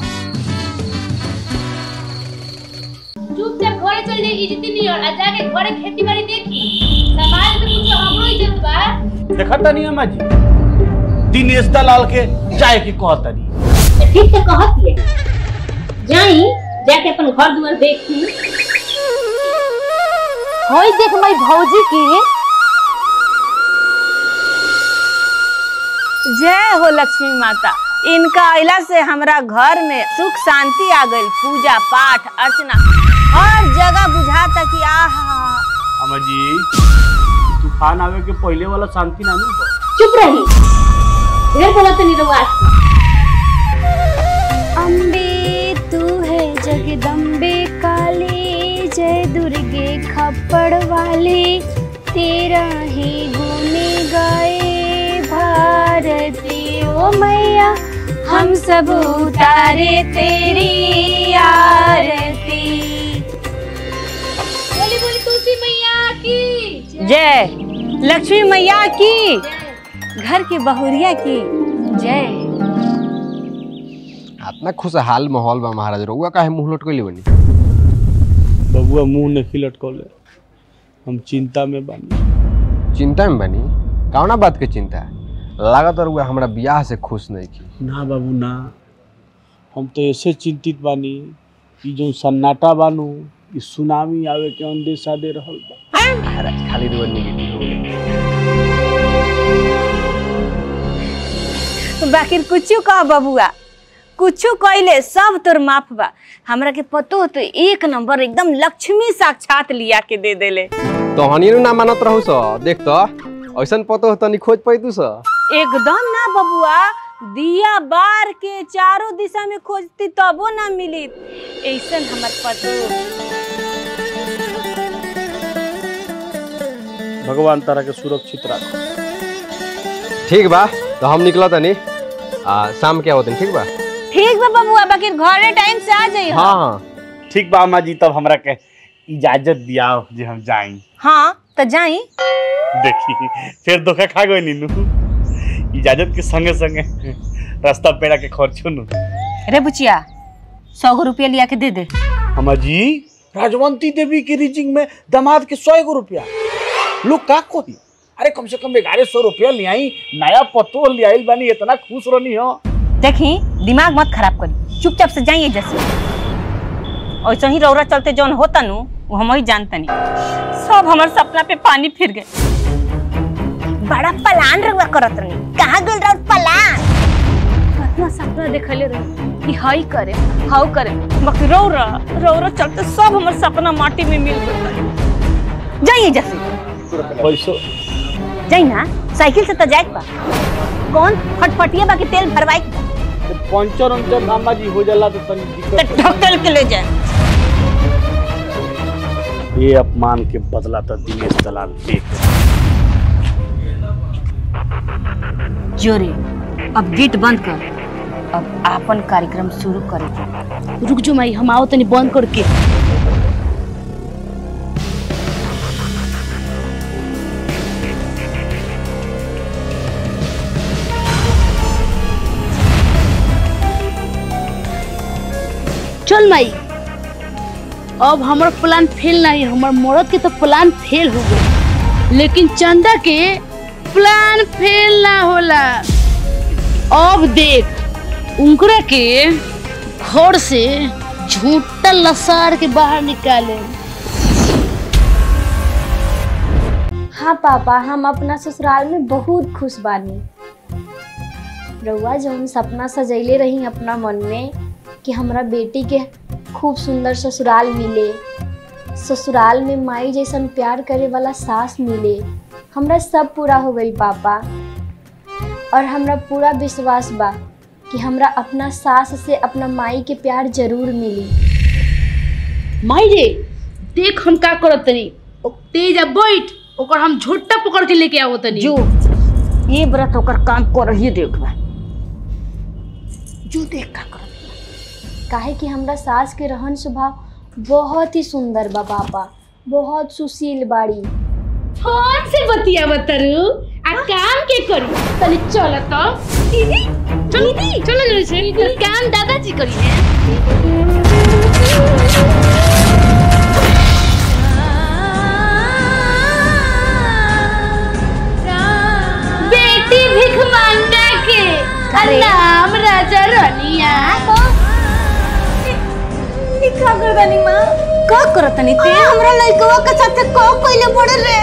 चुपचाप घरे चल जाई, इज्जत नहीं और जाके घरे खेती बाड़ी देखी, समाज में कुछ हमरो इज्जत बा। देखता नहीं अम्मा जी दिनेश दलाल के जाए की कहता नहीं। ठीक से कहती है, जाई जाके अपन घर दुआर देखी। होई देख मई भौजी की। जय हो लक्ष्मी माता, इनका अइला से हमरा घर में सुख शांति आ गई। पूजा पाठ अर्चना हर जगह बुझाता कि आहा। अम्मा जी तूफान आवे के पहले वाला शांति ना हो। चुप रही, ढेर बोलत नहीं रहो। अम्बे तू है जगदम्बे काली, जय दुर्गे खप्पड़ वाली, तेरा ही गुने गाए भारती ओ मैया, हम सब उतारे तेरी आरती। बोली बोली तुलसी मैया की जय, लक्ष्मी मैया की, घर की बहुरिया की जय। इतना खुशहाल माहौल बा महाराज, रउआ काहे मुंह लटकइले बनी? बबुआ मुंह नहीं लटकौले, हम चिंता में बानी। चिंता में बनी? कौना बात के चिंता है? लागत रउआ हमरा बियाह से खुश नहीं की। ना बाबू ना, हम तो ऐसे चिंतित बानी कि जो सन्नाटा बानू इस सुनामी आवे के अंदेशा दे रहल बा। महाराज खाली रुआ निगेटिव हो गए। बाकी कुछ कह बबुआ, कुछ कहले सब तोर माफ बा। हमरा के पतो तो एक नंबर एकदम लक्ष्मी साक्षात लिया के दे देले। तो हनीनु ना मानत रहू स, देख तो ऐसन पतो तनी खोज पैतू स। एकदम ना बबुआ, दिया बार के चारों दिशा में खोजती तबो ना मिली ऐसन हमर पतो। भगवान तारा के सुरक्षित रखो। ठीक बा, तो हम निकला तनी शाम के आवतन। ठीक बा? ठीक बा बबुआ, बाकी घरे टाइम से आ जाइए। हाँ ठीक बा अम्मा जी, तब हमरा के इजाजत दियाओ जे हम जाई। हाँ तो जाई। देखी फिर धोखा खा गई नीनू, इजाजत के संगे संगे रास्ता पेड़ा के खर्चो नु। रे बुचिया 100 रुपया लिया के दे दे। अम्मा जी राजवंती देवी की रीचिंग में दामाद के 100 रुपया लोग का कोई? अरे कम से कम 1100 रुपया ले आई, नया पतो ले आइल बानी, इतना खुश रहनी हो। देखी दिमाग मत खराब करी, चुपचाप से जाइए। जैसे ऐसा ही रौरा चलते जौन होता नु वो हम ही जानता नहीं। सब हमारे सपना पे पानी फिर गए। बड़ा पलान रहुआ करत रही, कहाँ गल रहा पलान? कितना सपना देखले रही कि हाई करे हाउ करे, बाकी रौरा रौरा चलते सब हमारे सपना माटी में मिल गए। जाइए जैसे पैसो जाई ना, साइकिल से तो जाए बा। कौन फटफटिया बाकी तेल भरवाई पंचर अंचर अम्मा जी हो जाला तो तनी दिक्कत। डॉक्टर के ले जाए। ये अपमान के बदला तो दिनेश दलाल देख। जोरे अब गेट बंद कर, अब आपन कार्यक्रम शुरू करे। रुक जो माई, हम आओ तनी बंद करके। चल माई, अब हमारा प्लान फेल नहीं, हमारे मर्द के तो प्लान फेल हो गए, लेकिन चंदा के प्लान फेल ना होला। अब देख उनकरा के घर से झूठा लसार के बाहर निकाले। हाँ पापा, हम अपना ससुराल में बहुत खुश बानी। रउआ जौन सपना सजैले रही अपना मन में कि हमरा बेटी के खूब सुंदर ससुराल मिले, ससुराल में माई जैसन प्यार करे वाला सास मिले, हमरा सब पूरा हो गई पापा। और हमरा पूरा विश्वास बा कि हमरा अपना सास से अपना माई के प्यार जरूर मिली। माई रे देख हम का करत तनी, तेजा बैठ ओकर हम झोटा पकड़ के लेके आवत तनी। जो ये व्रत ओकर काम कर रही देख बा, जो देख का कर। काहे कि हमरा सास के रहन स्वभाव बहुत ही सुंदर बा पापा, बहुत सुशील बाड़ी। फोन से बतिया बतारू आ काम के करी तनी चल तो दीदी चल दीदी चलो जल्दी से काम दादाजी करी है। बेटी भिख मांगा के नाम राजा रनिया का करतनी मां, का करतनी ते हमरा लइकवा के साथे का कइले पड़े रे?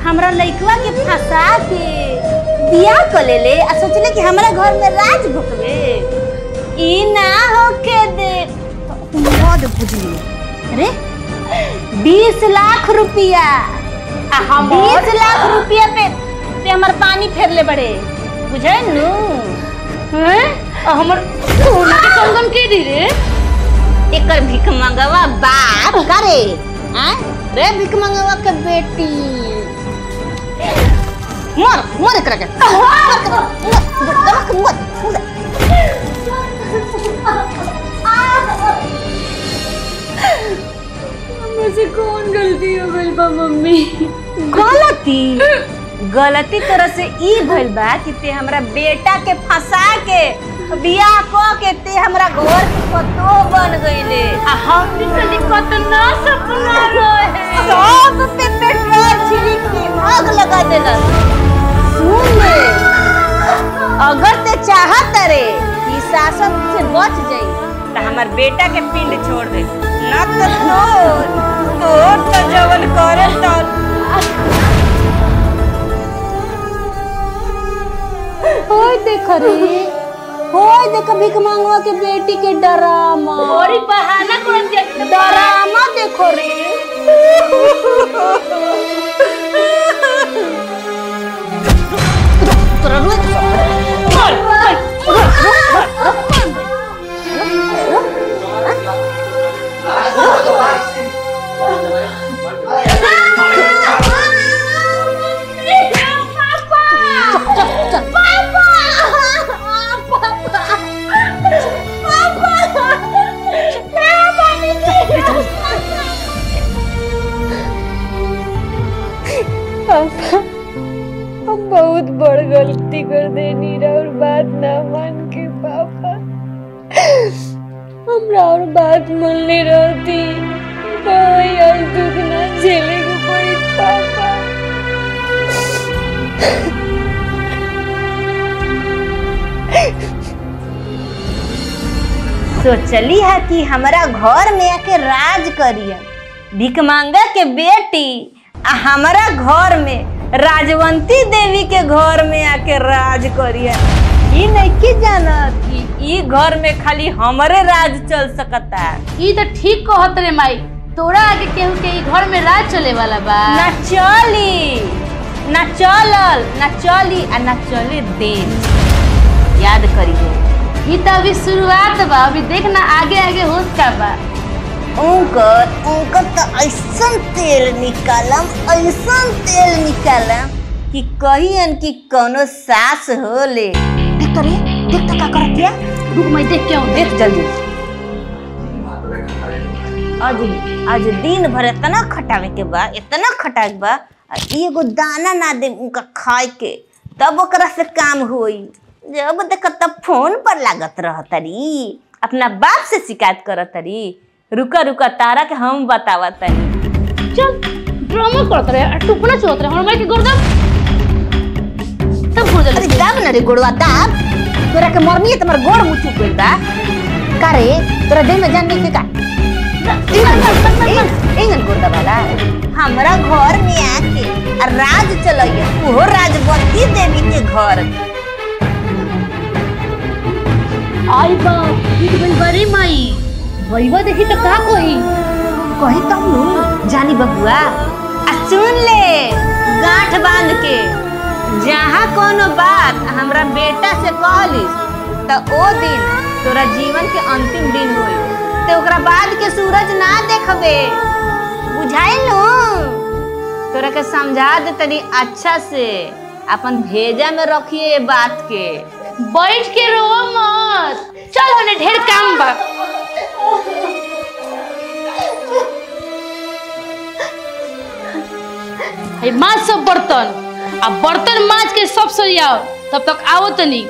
हमरा लइकवा के फंसा के बियाह कर ले आ सोचले कि हमरा घर में राज भोगवे। ई ना होके दे तुम मत बुझली रे। 20 लाख रुपया आ हम 20 लाख रुपया पे ते हमर पानी फेर ले बड़े, बुझै नु? हैं हमर सोना के कंगन के दी रे? एकर भिख मंगवा बाप करे हैं रे? भिख मंगवा के बेटी मर मर एकरा के मुझसे कौन गलती हो गई बा मम्मी? गलती तोरा से ई भइल बा कि ते हमरा बेटा के फंसा के बियाह क के ते हमरा घर के पतो बन गइले। आ हम भी सली कतना सपना रहे सब पे पेट्रोल छिड़क के आग लगा देला। सुन ले, अगर ते चाहत रे कि शासन से बच जाई त हमर बेटा के पिंड छोड़ दे, ना तो जवन करे तो होय देख रे, होय देख भिख मांगवा के बेटी के डरामा और बहाना कर दे डरामा देखो रे। तोरा रोज हम बहुत बड़ गलती कर देनी और बात ना मान के पापा। हमरा और बात मानले रहती भाई और दुख ना झेले के पड़ी पापा। सोचली है कि हमारा घर में आके राज करिए, भिख मांगा के बेटी आ हमारा घर में राजवंती देवी के घर में आके राज करिए। ई नहीं की जानत कि ई घर में खाली हमरे राज चल सकता। ई तो ठीक कहत रे माई, तोरा आगे केहू के ई घर में राज चले वाला बा ना चली, ना चलल, ना चली आ ना चले दे। याद करिए, ई तो अभी शुरुआत बा, अभी देखना आगे आगे होत का बा। उनकर तो ऐसा तेल निकालम कि कहियन कि कोनो सास होले। देख तो रे, देख तो का करत है। रुक मैं देख के आऊं, देख जल्दी। आज दिन भर इतना खटावे के बा, इतना खटावे के बा, एगो दाना ना दे उनका खाए के, तब ओकरा से काम होई। जब देख तब फोन पर लागत रहतरी, अपना बाप से शिकायत करतरी। रुका रुका तारा के हम बतावत तनी। चल ड्रामा करत रहे, टुकना चोत रहे हमरा के गर्दन तब हो अरे दाब न रे गोड़वा दाब। तोरा के मरनी है, तुम्हार गोड़ मुचुक गइल बा का रे? तोरा देह में जान नहीं के का? एंगन गोड़ दबाला हमरा घर में आके राज चलैया, ओहो राजवंती देवी के घर। आई बा ई बड़ी माई भईवा देखी तो का कही तब जानी बबुआ। आ सुन ले, गांठ बांध के जहाँ कोनो बात हमरा बेटा से कहलिस तो ओ दिन तोरा जीवन के अंतिम दिन होई। तो ओकरा बाद के सूरज ना देखबे, बुझाइल नु? तोरा के समझा दे तनी अच्छा से, अपन भेजा में रखिए ये बात के। बैठ के रो मत, चल होने ढेर काम बा। माज सब बर्तन, अब बर्तन माज के सब सरियाओ, तब तक आओ तनी।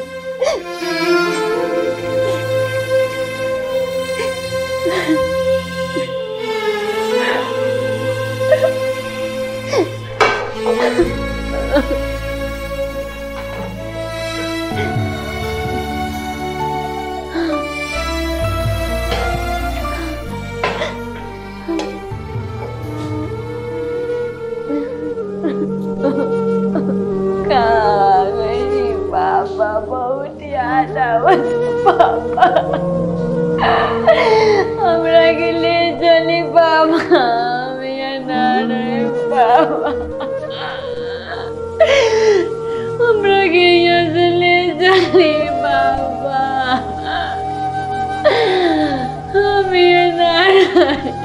पापा बहुत याद आवत पापा, हमरा के ले चली पापा, मेरा ना रहे पापा, हमरा के यहाँ से ले चली पापा, मेरा ना रहे।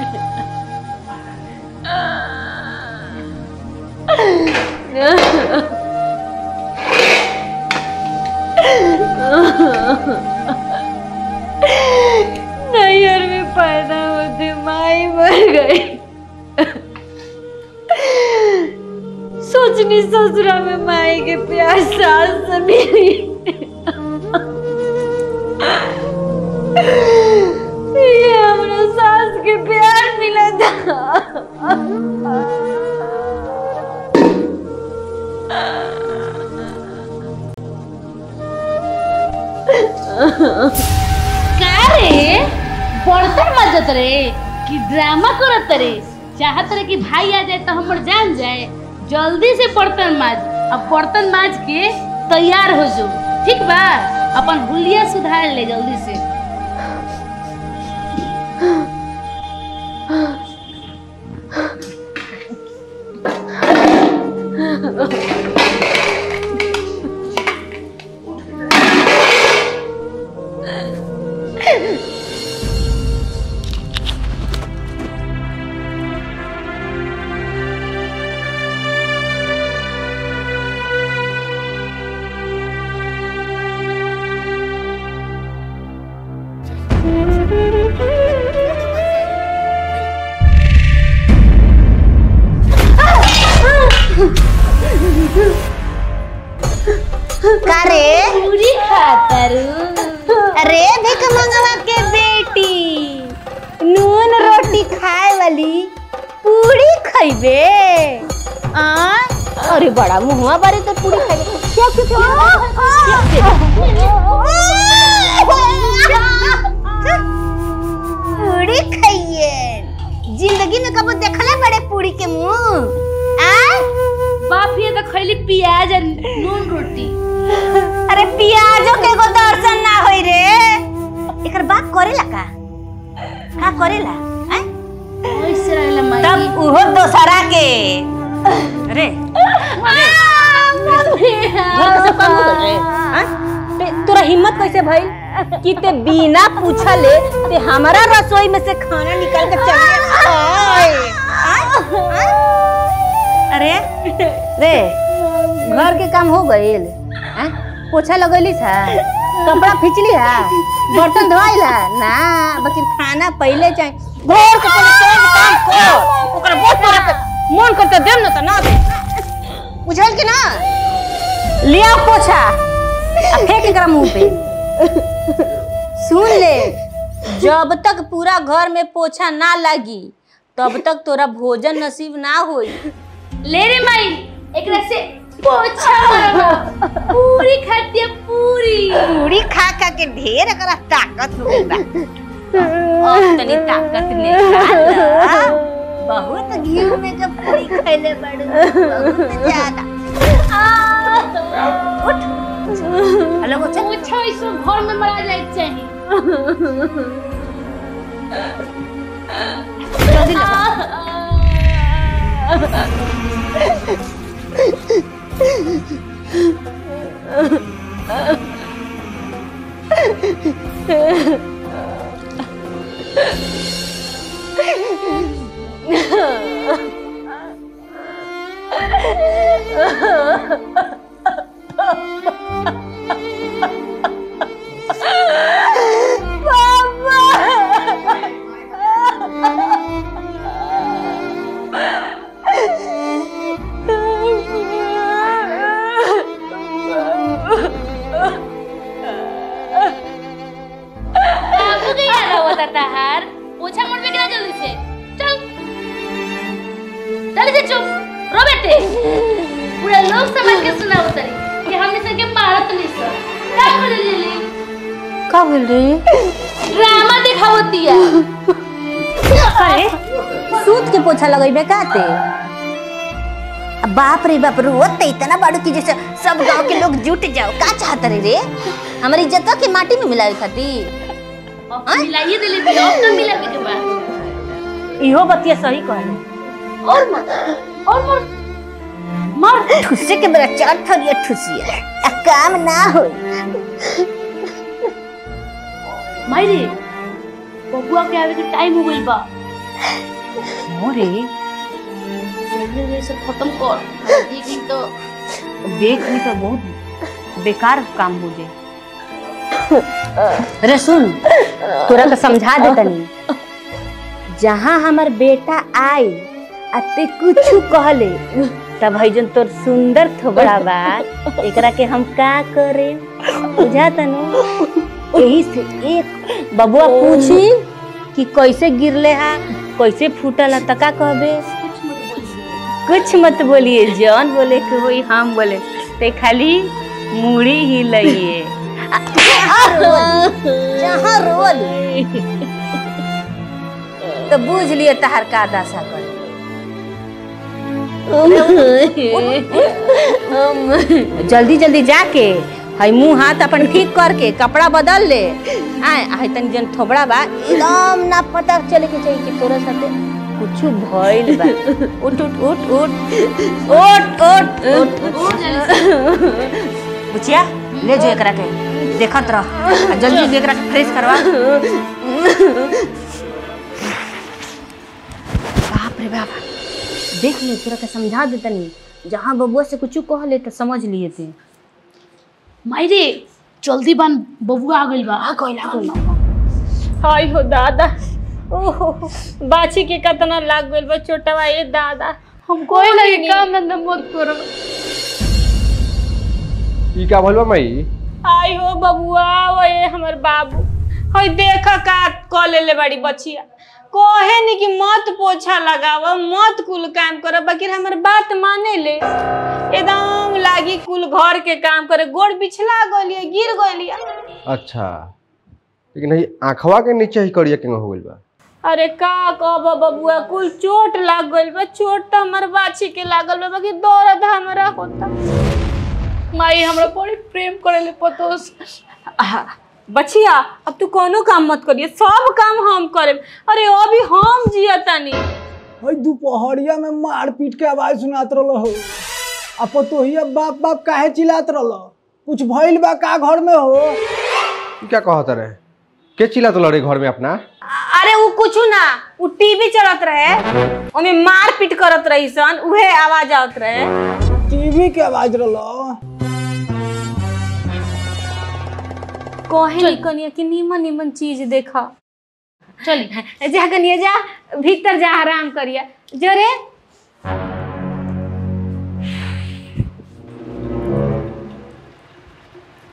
नैहर में पैदा होते माई मर गई, सोचनी ससुरा में माई के प्यार सास से मिली, ये हमरा सास के प्यार मिला था। का रे बर्तन मजत रे कि ड्रामा करत रे? चाहत रे कि भाई आ जाए तो हमर जान जाए? जल्दी से बर्तन माज, अब बर्तन माज के तैयार हो जो, ठीक बा? अपन हुलिया सुधार ले जल्दी से। पूरी खातरू। अरे भिख मंगवा के बेटी, नून रोटी खाए वाली पूरी खइबे? अरे बड़ा मुहवा बारे तो पूरी खाइबे। क्या पूरी खाइए? जिंदगी में कब देखले बड़े पूरी के मुंह? बाप ये तो खैली प्याज और नून रोटी। अरे प्याजों के को दर्शन ना होई रे। एकर बाप करेला का करेला? ओइसे रहला माई। तब उहो दोसरा के। अरे तोरा हिम्मत कैसे भइल कि ते बिना पूछले ते हमारा रसोई में से खाना निकाल के चले आए? अरे रे घर के काम हो गइल? पोछा लगैली था, कपड़ा खींचली है, बर्तन धोइल है ना? बाकी खाना पहले चाहिए। घर के पहले काम कर, ओकरा बहुत तोरा पे मन करते देम ना त ना दे, बुझल कि ना? लिया पोछा आ फेंक एकरा मुंह पे। सुन ले, जब तक पूरा घर में पोछा ना लगी तब तक तोरा भोजन नसीब ना होई। ले रे माई, एकरा से पोछा मारबा। पूरी खाती है, पूरी खा खा के ढेर एकरा ताकत हो गइल बा। अब तनी ताकत ले खा, बहुत घी में जब पूरी खइले बड़ बहुत ज्यादा। उठ हेलो को पोछा इसो घर में मरा जाए चाहिए। जल्दी लगा। का बोल रही ड्रामा दिखावती है। अरे सूत के पोछा लगेबे काते बाप रे बाप रोत इतना बाड़ू की जैसे सब गांव के लोग जुट जाओ का चाहत रे हमारी इज्जत के माटी में मिलावे खातिर मिलाइए दिले भी अब न मिलावे के बाद इहो बतिया सही कहले और मर ठुसे के मेरा चार थरिया ठुसिया काम ना होई मायरे बबुआ के आवे के टाइम हो गइल बा मोरे जल्दी से खत्म कर देखी तो बहुत बेकार काम हो जाए। अरे सुन तोरा तो समझा दे तनी जहाँ हमार बेटा आई अते कुछ कहले तब है जन तोर सुंदर थोबड़ा बा एकरा के हम का करे बुझा तनु यही से एक बबुआ पूछी कि कैसे गिरले हा कैसे फूटल हा तका कहबे कुछ मत बोलिए जौन बोले के होई हम बोले ते खाली मुड़ी ही लइए जहाँ रोल तो बूझ लिए तहर का दशा कर जल्दी जल्दी जाके हाय मुंह हाथ अपन ठीक करके कपड़ा बदल ले आए हाय तनी जन थोबड़ा बा एकदम ना पता चले के चाहिए कि तोरा साथे कुछ भइल बा उठ उठ उठ उठ उठ उठ उठ बुचिया ले जो एकरा के देखत रह जल्दी एकरा के फ्रेश करवा बाप रे बाप देख ले तोरा के समझा दे तनी जहां बबुआ से कुछ कह ले त समझ लिए थे मायरे जल्दी बन बबुआ आ गइल बा आ गइल हाय हो दादा ओहो बाछी के कतना लाग गइल बा छोटवा ए दादा हम कोई लगे काम धंधा मत करो ई का भलवा मई आई हो बबुआ ओए हमर बाबू हई देखा का क लेले बड़ी बचिया कोहे नी कि मत पोछा लगाव मत कुल काम कर बाकी हमर बात माने ले एकदम लागी कुल घर के काम करे गोड़ बिछला गलिए गिर गलिए अच्छा लेकिन ये आंखवा के नीचे ही करिया के हो गइल बा अरे का कहब बबुआ कुल चोट लाग गइल बा चोट तो हमर बाछी के लागल बा बाकी दर्द हमरा होता माई हमरा बड़ी प्रेम करेले पतोस बचिया अब तू कोनो काम मत करिए सब काम हम करे अरे अभी हम जियतानी हई दोपहरिया में मार पीट के आवाज सुनात रहल हो अब तो ही बाप बाप काहे चिल्लात रहल कुछ भइल बा का घर में हो क्या कहत रहे के चिल्लात लड़े घर में अपना अरे वो कुछ ना वो टीवी चलत रहे ओमे मार पीट करत रही सन उहे आवाज आवत रहे टीवी के आवाज रहल कोहे नी कनिया कि नीमन नीमन चीज देखा चल जा कनिया जा भीतर जा आराम करिया जरे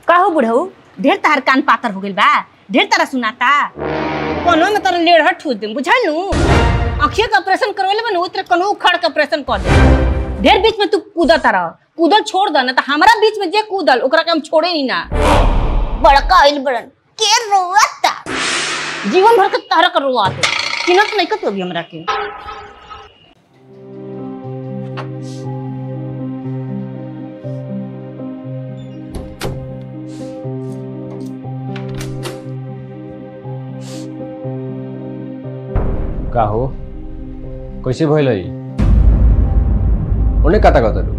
काहो बुढ़ऊ ढेर तार कान पातर हो गइल बा ढेर तारा सुनाता कोनो में तोरा लेढ़ ठूस दे बुझानु आँखिया का ऑपरेशन करवाले बन उतरे कोनो उखड़ के ऑपरेशन कर दे ढेर बीच में तू कूदत रह कूदल छोड़ द ना तो हमारा बीच में जे कूदल ओकरा के हम छोड़े नहीं ना बड़का आइल बड़न के रोता जीवन भर के तारा कर रोआते किनत नहीं कतो अभी हमरा के का हो कैसे भइल है ओने काता कतलू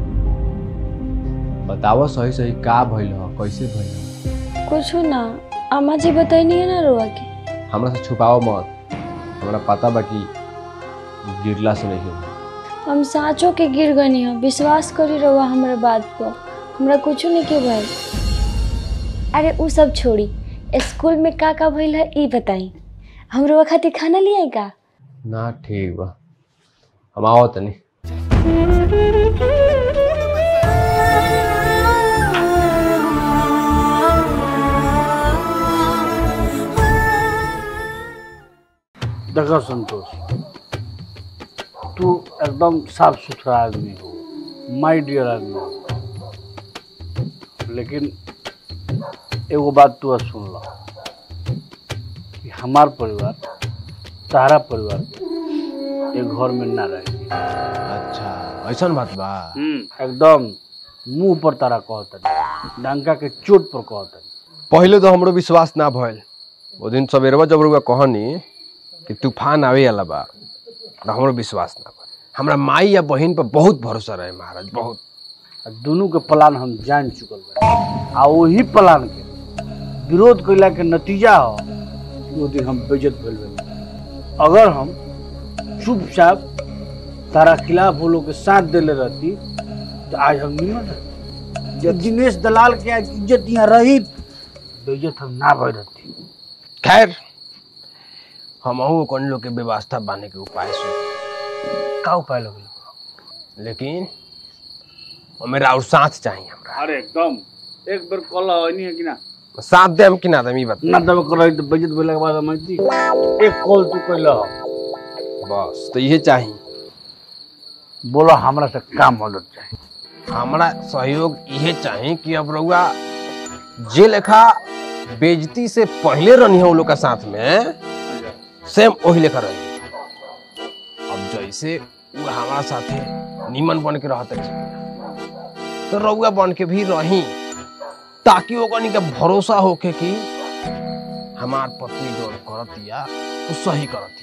बताओ सही सही का भइल हो, कैसे भइल हो? कुछ ना, अम्मा जी बताइनी है ना रुआ के। हमरा से छुपाओ मत, हमरा पता बा कि गिरला से नहीं हुआ। हम साँचो के गिर गनी हो, विश्वास करी रुआ हमरा बात पर, हमरा कुछ नहीं के भइल। अरे उ सब छोड़ी, स्कूल में का भइल है ई बताई। हम रुआ खातिर खाना ले आई का? ना ठीक बा, हम आओ तनी। देखो संतोष, तू एकदम साफ सुथरा आदमी हो, माय डियर आदमी हो, लेकिन एगो बात तू सुन लो कि हमार परिवार तारा परिवार के एक घर में ना रहे। अच्छा ऐसा बात बा? एकदम मुंह पर तारा कहता, डंका के चोट पर कहता। पहले तो हमरो विश्वास ना भइल, वो दिन सवेरवा जब रुआ कहनी कि तूफान आवे वाला बा, हमरो विश्वास ना बा। हमरा माई या बहन पर बहुत भरोसा रहे महाराज, बहुत। दोनों के प्लान हम जान चुकल बा, आ वही प्लान के विरोध कैला के नतीजा हो वो दिन हम बेइज्जत भइल बा। अगर हम चुपचाप तारा खिलाफ वो लोग के साथ देले रहती तो आज हम निमन रहती। जब दिनेश दलाल के आज इज्जत यहाँ रही, बेइज्जत हम ना भइल रहती। खैर हम कौन लोग के व्यवस्था बांधने के उपाय सुन। का उपाय लगे? लेकिन मेरा और साथ चाहिए हमरा। अरे एकदम एक बार कॉल नहीं है कि ना? साथ दे हम कि ना दे बात ना दब कर तो बेइज्जत भइला के बाद हम दी एक कॉल तू कइला बस, तो ये चाहिए। बोलो हमरा से काम मदद चाहिए। हमरा सहयोग ये चाहिए कि अब रउआ जे लेखा बेइज्जती से पहले रहनी है उन लोग का साथ में, सेम वही लेखा रही। अब जैसे वो हमारा साथे निमन बन के रहते तो रउआ बन के भी रही, ताकि वो का भरोसा होके कि हमार पत्नी जो करतिया वो सही करतिया,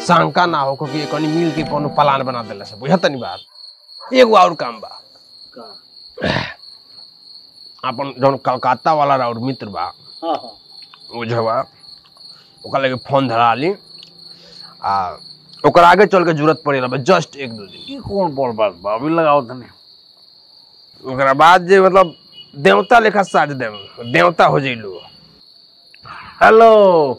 शंका ना हो कि कनी मिल के कोनो प्लान बना देला से। बुझत नहीं बात? एगो और काम बा, अपन जौन कलकत्ता वाला और मित्र बा, वो जवा ओकरा लगे फोन धरा ली, आ ओकरा आगे चल के जरूरत पड़े रहा जस्ट 1-2 दिन। ई कौन बड़ बात बा? अभी लगाओ तने। ओकरा बाद जे मतलब देवता लेखा साज दे, देवता हो जइलू। हेलो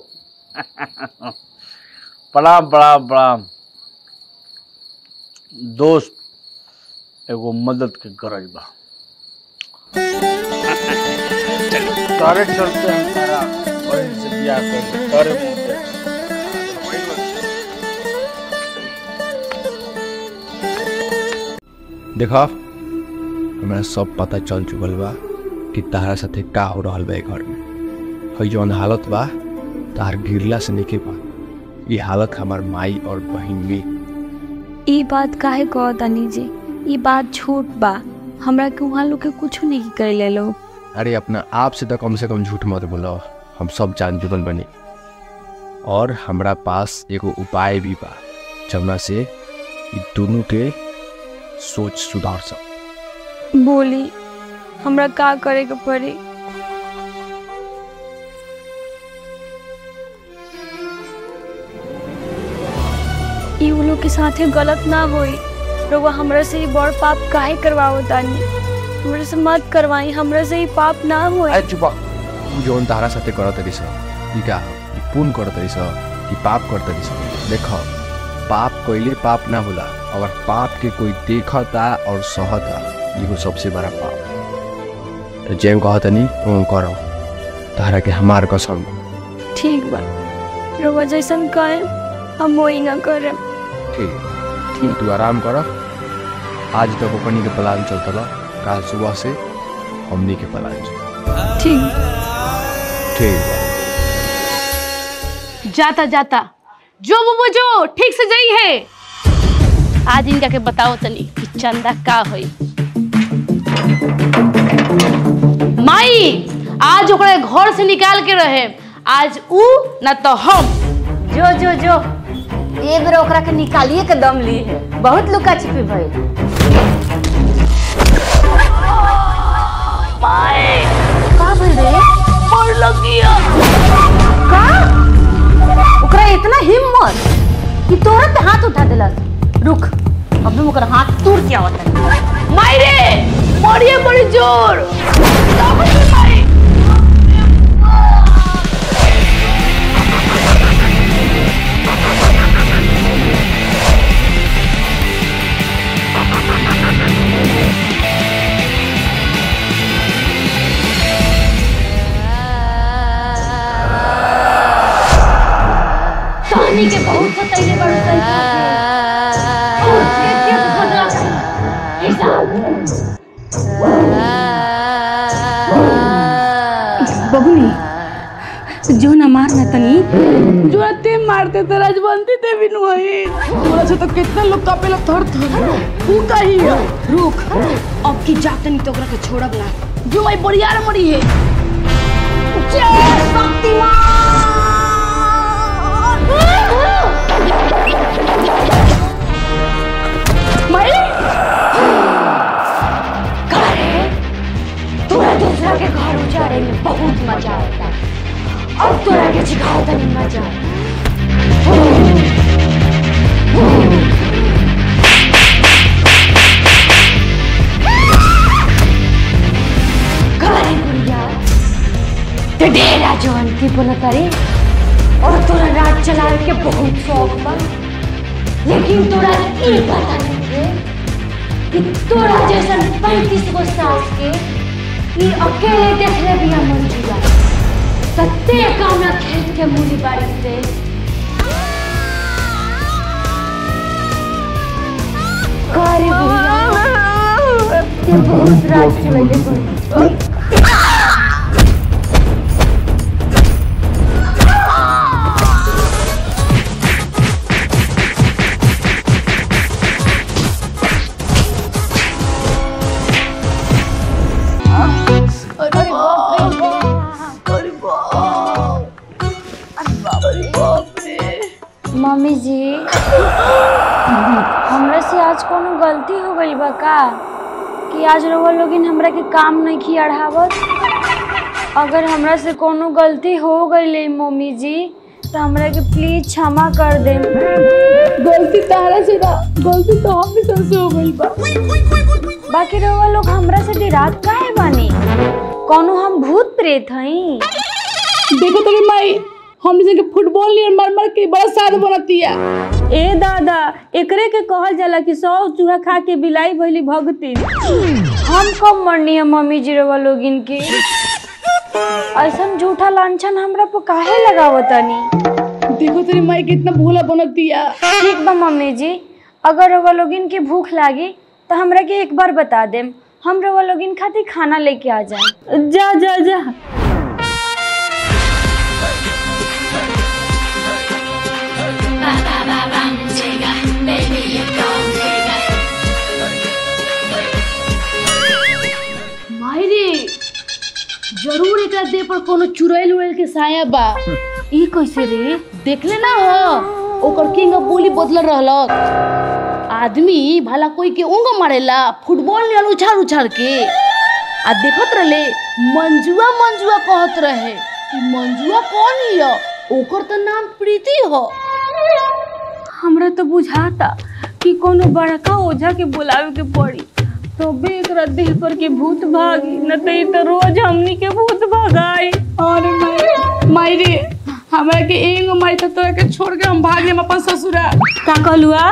प्रणाम प्रणाम प्रणाम। दोस्त एगो मदद के गरज बा, तारे चलते हैं तारा बहन से बियाह कर तारे मोटे। देखा हमरा सब पता चल चुकल बा कि तारा साथे का हो रहल बा घर में। हई जौन हालत बा तार गिरला से निके बा, ये हालत हमार माई और बहन में। ई बात काहे कहतानी जी? ई बात झूठ बा, हमरा के वहाँ लोग के कुछ नहीं करे लो। अरे अपना आप से कम झूठ मत बोलो, हम सब जान चुकल बनी। और हमरा पास एगो उपाय भी बा जवना से ई दोनों के सोच सुधार सब। बोली हमरा का करे के पड़ी? ई वो लोग के साथे गलत ना होई, रउआ हमरा से ही बड़ पाप काहे करवाओ तानी? हमरा से मत करवाई, हमरा से ही पाप ना होई। अरे चुप, तू जौन तारा साथे करत तरीस ई का ई पुण्य करत तरीस कि पाप करत तरीस? देखो पाप कइले पाप ना होला, अगर पाप के कोई देखता और सहता ये सबसे बड़ा पाप। तो जेम कहतनी वो करो, तारा के हमार कसम। ठीक बा, रउआ जैसन कहे हम वही ना करे। ठीक, तू आराम कर। आज तक ओकनी के प्लान चलता बा, कल सुबह से हमनी के प्लान चल। ठीक ठीक। जाता जाता जो वो जो ठीक से जाई है। आज इनका के बताओ तनी कि चंदा का होई। माई आज ओकरा घर से निकाल के रहे, आज ऊ ना तो हम। जो जो जो एक बेर ओकरा के निकालिए के दम ली है, बहुत लुका छिपी भइल। माई का भइल रे? और लगिया का? ओकरा इतना हिम्मत कि तोरा पे हाथ उठा देलस। रुक, अब ओकरा हाथ तोड़ के आवत है। माई रे मरिए बड़ी जोर माई। तहनी के बहुत सतैले बड़ बबुनी जो न मारना तनी जो ते मारते तो राजवंती ते भी नहीं तोरा से तो कितना लोग कापेला थर थर तू कही है रुक, अब की जात तनी तो ओकरा के छोड़ब ना। जो भाई बड़ियार मरी है जय शक्तिमान। माई तोरा दूसरा के घर उजाड़े में बहुत मजा आता है। अब तोरा के सिखाओ तनी मजा। करे गुड़िया ते डेरा जवंती बन करे और तोरा राज चलाए के बहुत शौक बा, लेकिन तोरा ई पता नहीं है कि तोरा जैसन 35 गो सास के ई अकेले देख ले बिया मंजूरा सत्ते काम ना खेत के मूली बाड़ी से। करे भैया ते बहुत राज चलाइले बड़ी। मम्मी जी हमरा से आज कोनो गलती हो गई बा का कि आज रउआ लोगिन हमरा के काम नहीं की अढ़ावत? अगर हमरा से कोनो गलती हो गई मम्मी जी तो हमरा के प्लीज क्षमा कर दे। गलती तारा से ना, गलती तो हम भी से हो गई बा। बाकी रउआ लोग हमरा से डरात काहे बानी? कोनो हम भूत प्रेत हई? देखो तो माई हम जैसे फुटबॉल नियर मार मार के बड़ा साद बनती है। ए दादा एकरे के कहल जाला कि 100 चूहा खा के बिलाई भइली भगती। हम कब मरनी है मम्मी जी रउआ लोगिन के? ऐसा झूठा लांछन हमरा पे काहे लगावतनी? देखो तेरी माई कितना भोला बनती है। ठीक बा मम्मी जी, अगर रउआ लोगिन के भूख लागी तो हमरा के एक बार बता देम, हम रउआ लोगिन खातिर खाना लेके आ जाए। जा जा जा। जरूर एक देह पर कोनो चुड़ैल उड़ैल के साया बा। ई कैसे रे? देखले ना हो ओकर किंग ऑफ बोली बदल रहलक। आदमी भला कोई के उंग मारेला फुटबॉल ले उछाल उछाल के आ देखत रहले मंजुआ मंजुआ कहत रहे कि मंजुआ कौन हिय? ओकर तो नाम प्रीति हो। हमरा तो बुझाता कि कोनो बड़का ओझा के बुलावे के पड़ी तबे एकरा देह पर के भूत भागी, न तो रोज हमनी के भूत भगाई। अरे माई रे हमरा के एंग माई तो तोरा के छोड़ के हम भाग लेम अपन ससुरा। का कहलुआ?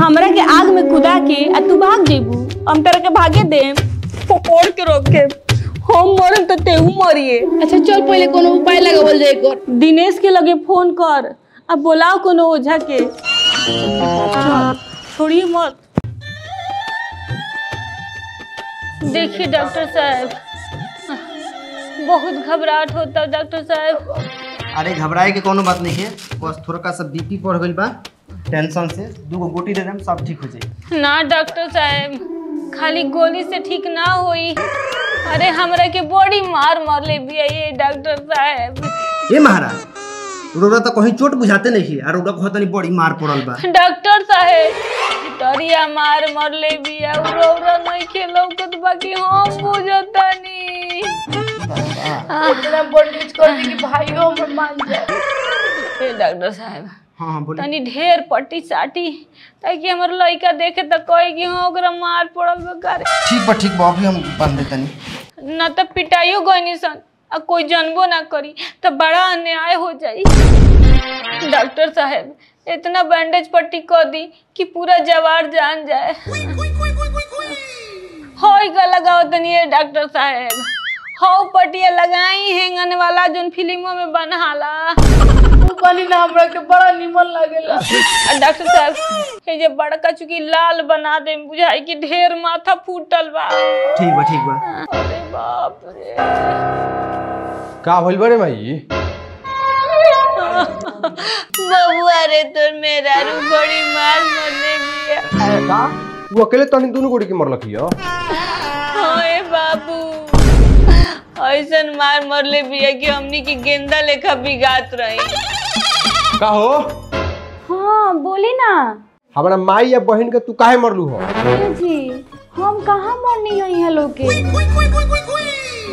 हमरा के आग में कूदा के आ तू भाग जेबू? हम तेरे के भागे दे पकड़ के रोक के हम मरम तो तेहू मरिए। अच्छा चल पहले कोनो उपाय लगावल जाए कर। दिनेश के लगे फोन कर अब बुलाओ कोनो ओझा के। छोड़िए मत। देखिए डॉक्टर साहब बहुत घबराहट होता है डॉक्टर साहब। अरे घबराए के कोनो बात नहीं है, बस थोड़ा सा बीपी बढ़ गई बा, टेंशन से 2 गो गोटी दे देम सब ठीक हो जाए। ना डॉक्टर साहब खाली गोली से ठीक ना होई। अरे हमरा के बड़ी मार ले भी ये डॉक्टर साहब। ए महाराज रोड़ा तो कहीं चोट बुझाते नहीं है और रोड़ा बहुत बड़ी मार पड़ल बा। डॉक्टर साहब तरिया मार मरले बिया उरौरा नहीं खेलौकत बाकी हम बुझतानी इतना बंडेज कर दी कि भाइयों हमर मान जाए। ए डॉक्टर साहब हाँ बोलिए। तनी ढेर पट्टी साटी ताकि हमर लड़का देखे त कहे कि हां ओकरा मार पड़ल बा। ठीक बा अभी हम बांध देतनी। ना त पिटाइयो गइनी सन आ कोई जानबो ना करी त बड़ा अन्याय हो जाई। डॉक्टर साहब इतना बैंडेज पट्टी कर दी कि पूरा जवार जान जाए। होई का लगाओ तनी डॉक्टर साहब, हो पट्टिया लगाई हैंगन वाला जोन फिल्मों में बनाला बनी ना हमरा के बड़ा निमन लागेला। डॉक्टर साहब हे जे बड़का चुकी लाल बना दे बुझाई कि ढेर माथा फूटल बा। ठीक बा। अरे बाप रे का भइल बरे माई? बबुआ रे तोर मेरा रू बड़ी मार मरले बिया। का तू अकेले तनी दोनों गोड़ी के मरलक हियो? ओए बाबू ऐसन मार मरले बिया कि हमनी की गेंदा लेखा बिगात रही। का हो? हाँ बोली ना। हमरा माई या बहन के तू काहे मरलू हो? जी हम कहाँ मरनी है यहाँ लोग के।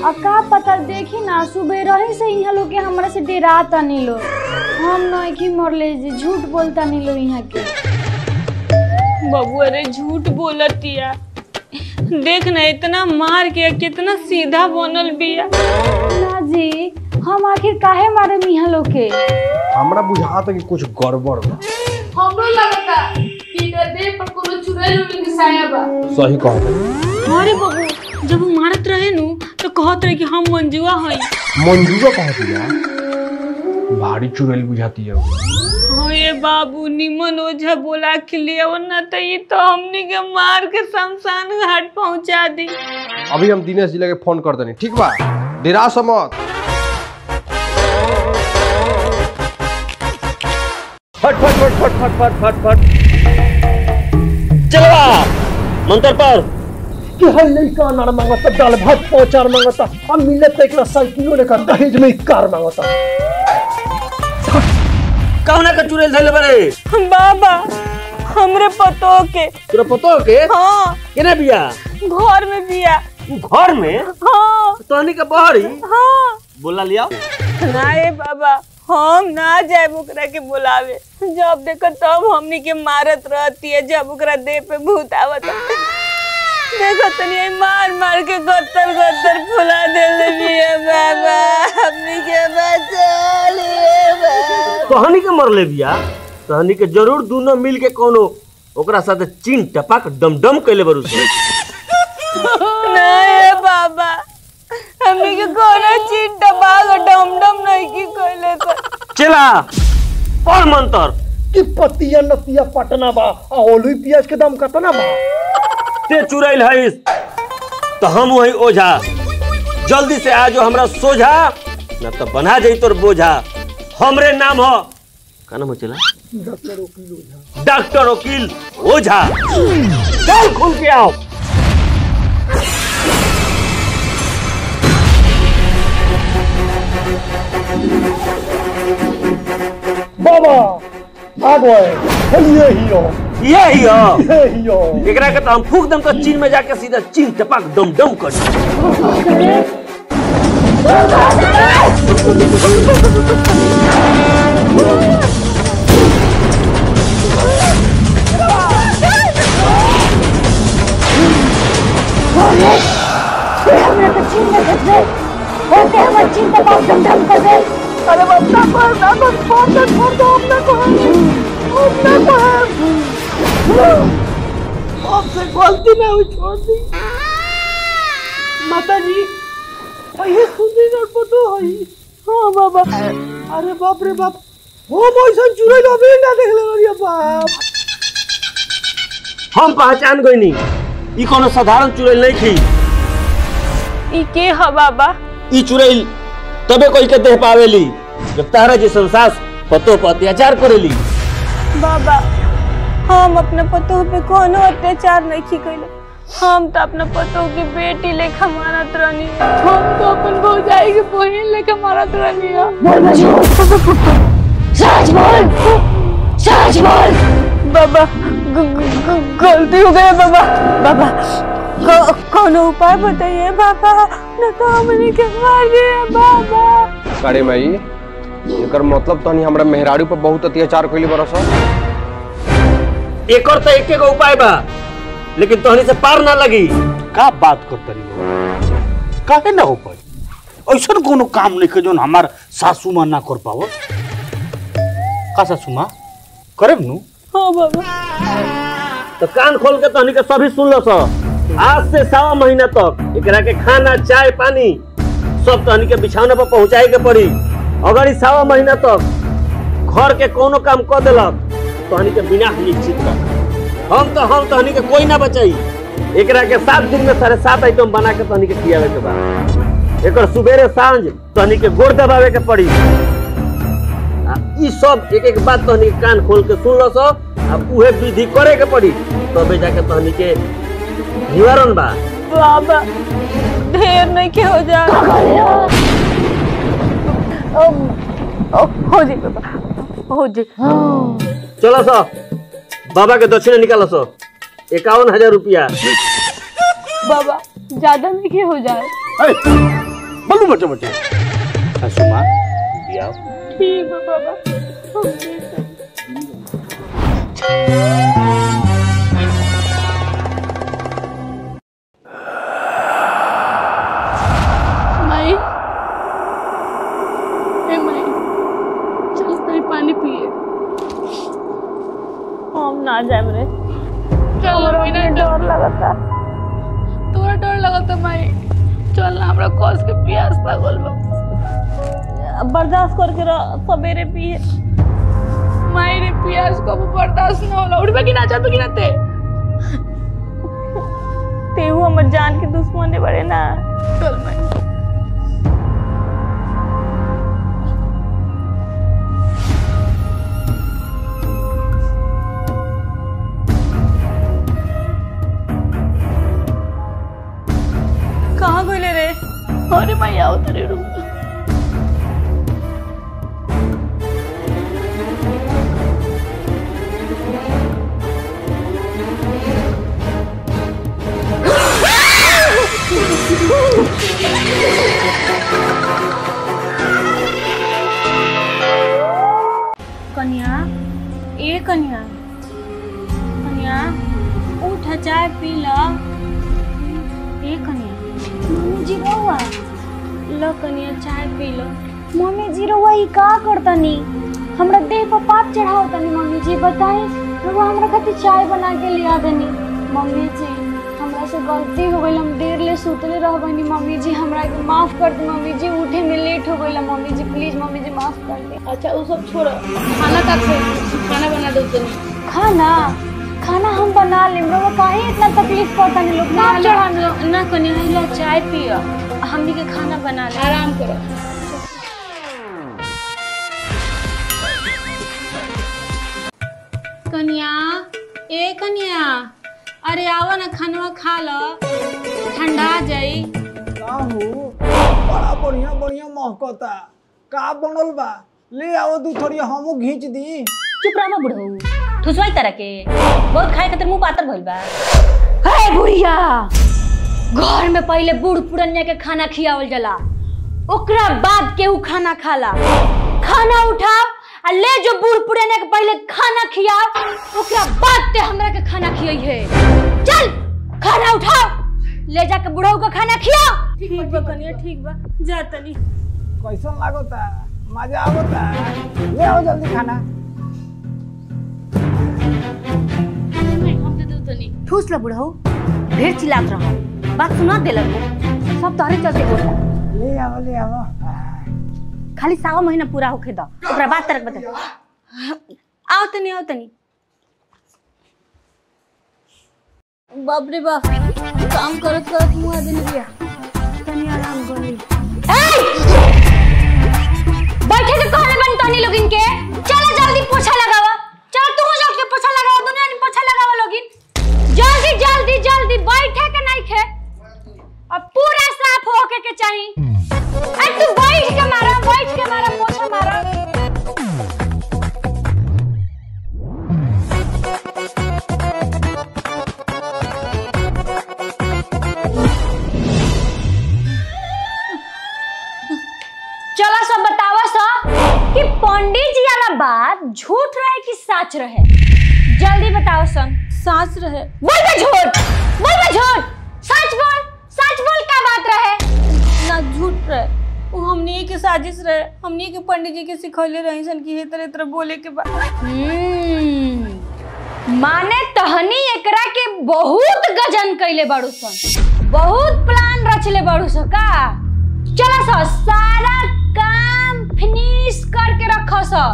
अब का पता देखी ना सुबह रही से यहाँ लोग के हमरा से डराता नहीं लो। हम नहीं की मरले जी झूठ बोलता नहीं लो यहाँ के। बबुआ रे झूठ बोलतिया देख ना इतना मार के कितना सीधा बनल बिया। ना जी हम आखिर काहे मारे यहाँ लोग के। हमरा बुझाता कि कुछ गड़बड़ बा। हमरो लगता कि देह पर कोनो चुड़ैल उड़ैल के साया बा। सही कहत। अरे बबू जब वो मारत रहे नु तो कहत रहे कि हम मंजुआ हई। मंजुआ कहत या? भारी चुड़ैल बुझाती है। ओए बाबू निमन ओझा बोला के लिए वरना तो ये तो हमनी के मार के शमशान घाट पहुंचा दी। अभी हम दिनेश जी लगे फोन कर देनी। ठीक बा डेरा मत। फट फट फट फट फट फट फट फट चलवा मंत्र पर कि हर लड़का नार मांगता दाल भात पहुंचार मांगता हम मिले तो एक साइकिलो लेकर दहेज में कार मांगता। कौना का चुड़ैल धइले बारे? बाबा हमरे पतो के। तोरा पतो के? हाँ केने बिया? घर में बिया। घर में? हाँ तोहनी के बहरी? हाँ बोला लिया ना ए बाबा हम ना जाए ओकरा के बुलावे। जब देखो तब हमनी के मारत रहती है जब ओकरा देह पे भूत आवत। देखो तनी मार मार के गत्तर गत्तर फुला देले बिया बाबा हमनी के बचा लिए बाबा। तोहनी के मरले बिया? तोहनी के जरूर दोनों मिल के कोनो ओकरा साथे चीन टपाक डमडम कइले बरू से। ना ए बाबा हमनी के कोनो चीन टपाक डमडम नहीं की कइले तो। चला पर मंत्र कि पतिया नतिया पटना बा आलू प्याज के दाम कितना बा? ते चुड़ैल हईस तो हम वही ओझा। जल्दी से आ जो हमरा सोझा ना तो बना जाई तोर बोझा। हमरे नाम हो का नाम हो चला? डॉक्टर वकील ओझा। चल खुल के आओ। बाबा आ गए ये ही हो। एकरा के तो हम फूक दम तो चीन में जाके सीधा चीन टपाक डम डम कर। अरे बच्चा पर ना तो फोन दो अपने को आपसे गलती में हुई छोड़ दी माता जी। ये सुनने न पतो है। हाँ बाबा। अरे बाप रे बाप हम ऐसा चुड़ैल अभी ना देख ले रे बाप। हम पहचान गई नहीं ई कोनो साधारण चुड़ैल नहीं थी। ई के ह बाबा? ई चुड़ैल तबे कोई के देह पावेली जब तारा जैसन सास पतो पर अत्याचार करेली। बाबा हम अपने पतो पे कोनो अत्याचार नहीं की कइले। हम तो अपने पतो की बेटी लेखा मारत रहनी। हम तो अपन भौजाई के बहन लेखा मारत रहनी। सच बोल बाबा गलती हो गया बाबा। बाबा कौन उपाय बताइए बाबा, न तो हमने के मार दिया बाबा। अरे माई एकर मतलब तनी हमरा मेहरारू पर बहुत अत्याचार कइले बरस। एकर तो एके गो उपाय बा, लेकिन तोहनी से पार ना लगी। का बात करता रही काहे ना हो पाई? ऐसा कोनो काम नहीं के जो हमार सासू माँ ना कर पाव। का सासू माँ करे नु? हाँ बाबा। तो कान खोल के तोहनी के सभी सुन लो सो। आज से 1.5 महीना तक एकरा के खाना चाय पानी सब तोहनी के बिछौना पर पहुंचाए के पड़ी। अगर इस 1.5 महीना तक घर के कोनो काम कर देलक तोहनी के बिना निश्चित रख। हम तोहनी के कोई ना बचाई। एकरा के 7 दिन में 7.5 आइटम बना के तोहनी के खियावे के बा। एकर सुबेरे सांझ तोहनी के गोड़ दबावे के पड़ी। ई सब एक एक बात तोहनी के कान खोल के सुन लो सो। अब उहे विधि करे के पड़ी तबे जाके तोहनी के निवारण बा। बाबा ढेर नहीं के हो जा। हो जी बाबा हो जी। चलो सो बाबा के दक्षिणा निकालो सो 51,000 रुपया। बाबा ज्यादा नहीं के हो जाए। बोलू बच्चे बच्चे सासू माँ दिया ठीक है बाबा। माई ए माई चल तनी पानी पिए। हम ना जाए रे। चल बिना डर लगता। तोरा डर लगता माई? चल ना हमरा कस के प्यास लागल बा। बर्दाश्त करके सवेरे पिए। माई रे प्यास को बर्दाश्त ना होला। उठबे कि ना चलबे कि ना ते? तेहू हमर जान के दुश्मन बड़े ना। चल माई। कहाँ गइले रे? अरे माई आओ तेरे रूम। कन्या ए कन्या कन्या उठ चाय पी ल। ए कन्या मम्मी जी रहुआ लो कन्या चाय पी लो। मम्मी जी रहुआ ही का करतनी? हमरा देह पर पाप चढ़ावतनी। मम्मी जी बताई रहुआ हमरा खातिर चाय बना के लिया देनी। मम्मी जी हमरा से गलती हो गई, हम देर ले सुतले रह गईनी। मम्मी जी हमरा के माफ कर दी। मम्मी जी उठे में लेट हो गई। मम्मी जी प्लीज मम्मी जी माफ कर दे। अच्छा वो सब छोड़, खाना का खाना बना दो तनी। खाना हम बना लेम। रहुआ काहे इतना तकलीफ करतनी? लोग ना चढ़ा ना कन्या लो चाय पियो। हमनी के खाना बना ले। आराम करो। कन्या ए कन्या अरे आओ ना खाना खा लो ठंडा जाई। का हो बड़ा बढ़िया बढ़िया महकता। का बनल बा? ले आओ दू थोड़ी हमू घींच दी। चुप रह बुढ़ऊ ठुसवाई तरह के बहुत खाए खातिर मुंह पातर भइल बा। हे बुढ़िया, घर में पहले बूढ़ पुरनिया के खाना खियावल जाला, ओकरा बाद केहू खाना खाला। खाना उठाओ आ ले जो बूढ़ पुरनिया के पहले खाना खियाओ, ओकरा बाद ते हमरा के खाना खियाई है। चल खाना उठाओ, ले जाके बुढ़ऊ को खाना खियाओ। ठीक बा कन्या ठीक बा जा तनी। कैसन लागता? मजा आवता? ले आओ जल्दी खाना। हम दे दो तनी। ठूस लो बुढ़ऊ ढेर चिल्लात रहो। बात सुना देलक सब तोहरे चलते बोलता। ले आओ ले आओ। खाली 1.5 महीना पूरा होखे द ओकरा बाद तरक बता। आओ तनी। बाप रे बाप काम करत करत मुंह आदमी गया। तनी आराम करी। बैठे के कहले बन तनी लोगिन के। चलो जल्दी पोछा लगावा। चल तू जल्दी के पोछा लगावा। दुनिया में पोछा लगावा लोगिन। जल्दी जल्दी जल्दी बैठे के नहीं खे। अब पूरा साफ होके के चाहिए। अरे तू बैठ के मारा पोछा मारा। चला सब बतावा सा कि पंडित जी वाला बात झूठ रहे कि सच रहे। जल्दी बताओ सन। सास रहे। बोल बे झूठ, बोल बे झूठ, सच बोल क्या बात रहे। ना झूठ रहे, वो हमनी के साजिश रहे। हमनी के पंडित जी के सिखौले रही सन कि तरह तरह बोले के बाद। माने तहनी एकरा के बहुत गजन कैले बाड़ू सन, बहुत प्लान रचले बाड़ू सन का। चला सा सारा काम फिनिश करके रखो सा,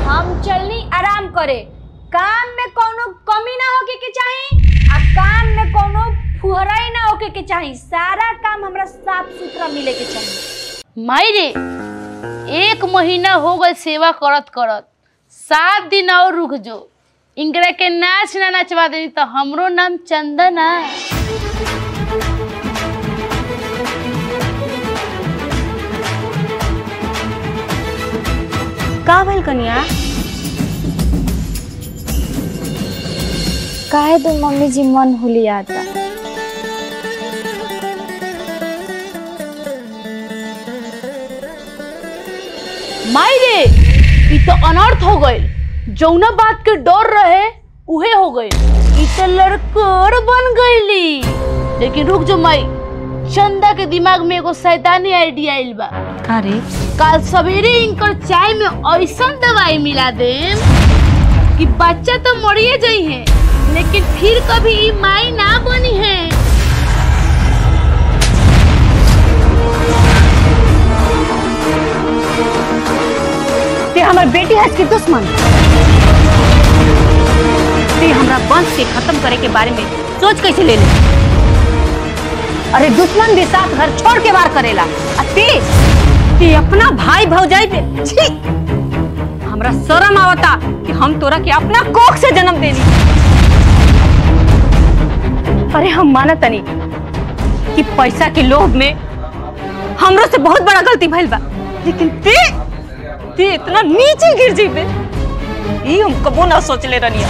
हम चलनी आराम करे। काम में कोनो कमी ना होके के चाहिए आ काम में कोनो फुहराई ना होके के चाहिए। सारा काम हमरा साफ सुथरा मिले के चाहिए। माई रे 1 महीना हो गए सेवा करत करत, 7 दिन और रुक जो। इनकरा के नाच ना नचवा देनी तो हमरो नाम चंदना। का भइल कन्या? काहे तो मम्मी जी मन हुलियाता। माई रे ई तो अनर्थ हो गए। जौना बात के डर रहे उहे हो गए। ई तो लड़कोर बन गईली। लेकिन रुक जो माई, चंदा के दिमाग में एगो शैतानी आइडिया आइल बा। का रे? कल सवेरे इनकर चाय में ऐसा दवाई मिला देम कि बच्चा तो मरिए जाई है, लेकिन फिर कभी ई माई ना बनी है। ते हमर बेटी हज के दुश्मन, ते हमरा वंश के खत्म करे के बारे में सोच कैसे ले ले? अरे दुश्मन भी साथ घर छोड़ के वार करेला। ते अपना भाई भौजाई पे छी! हमरा शर्म आवता कि हम तोरा के अपना कोख से जन्म देनी। अरे हम मानत नहीं कि पैसा के लोभ में हमरो से बहुत बड़ा गलती भइल बा, लेकिन ते इतना नीचे गिर जीबे ये हम कबो ना सोचले रनिया।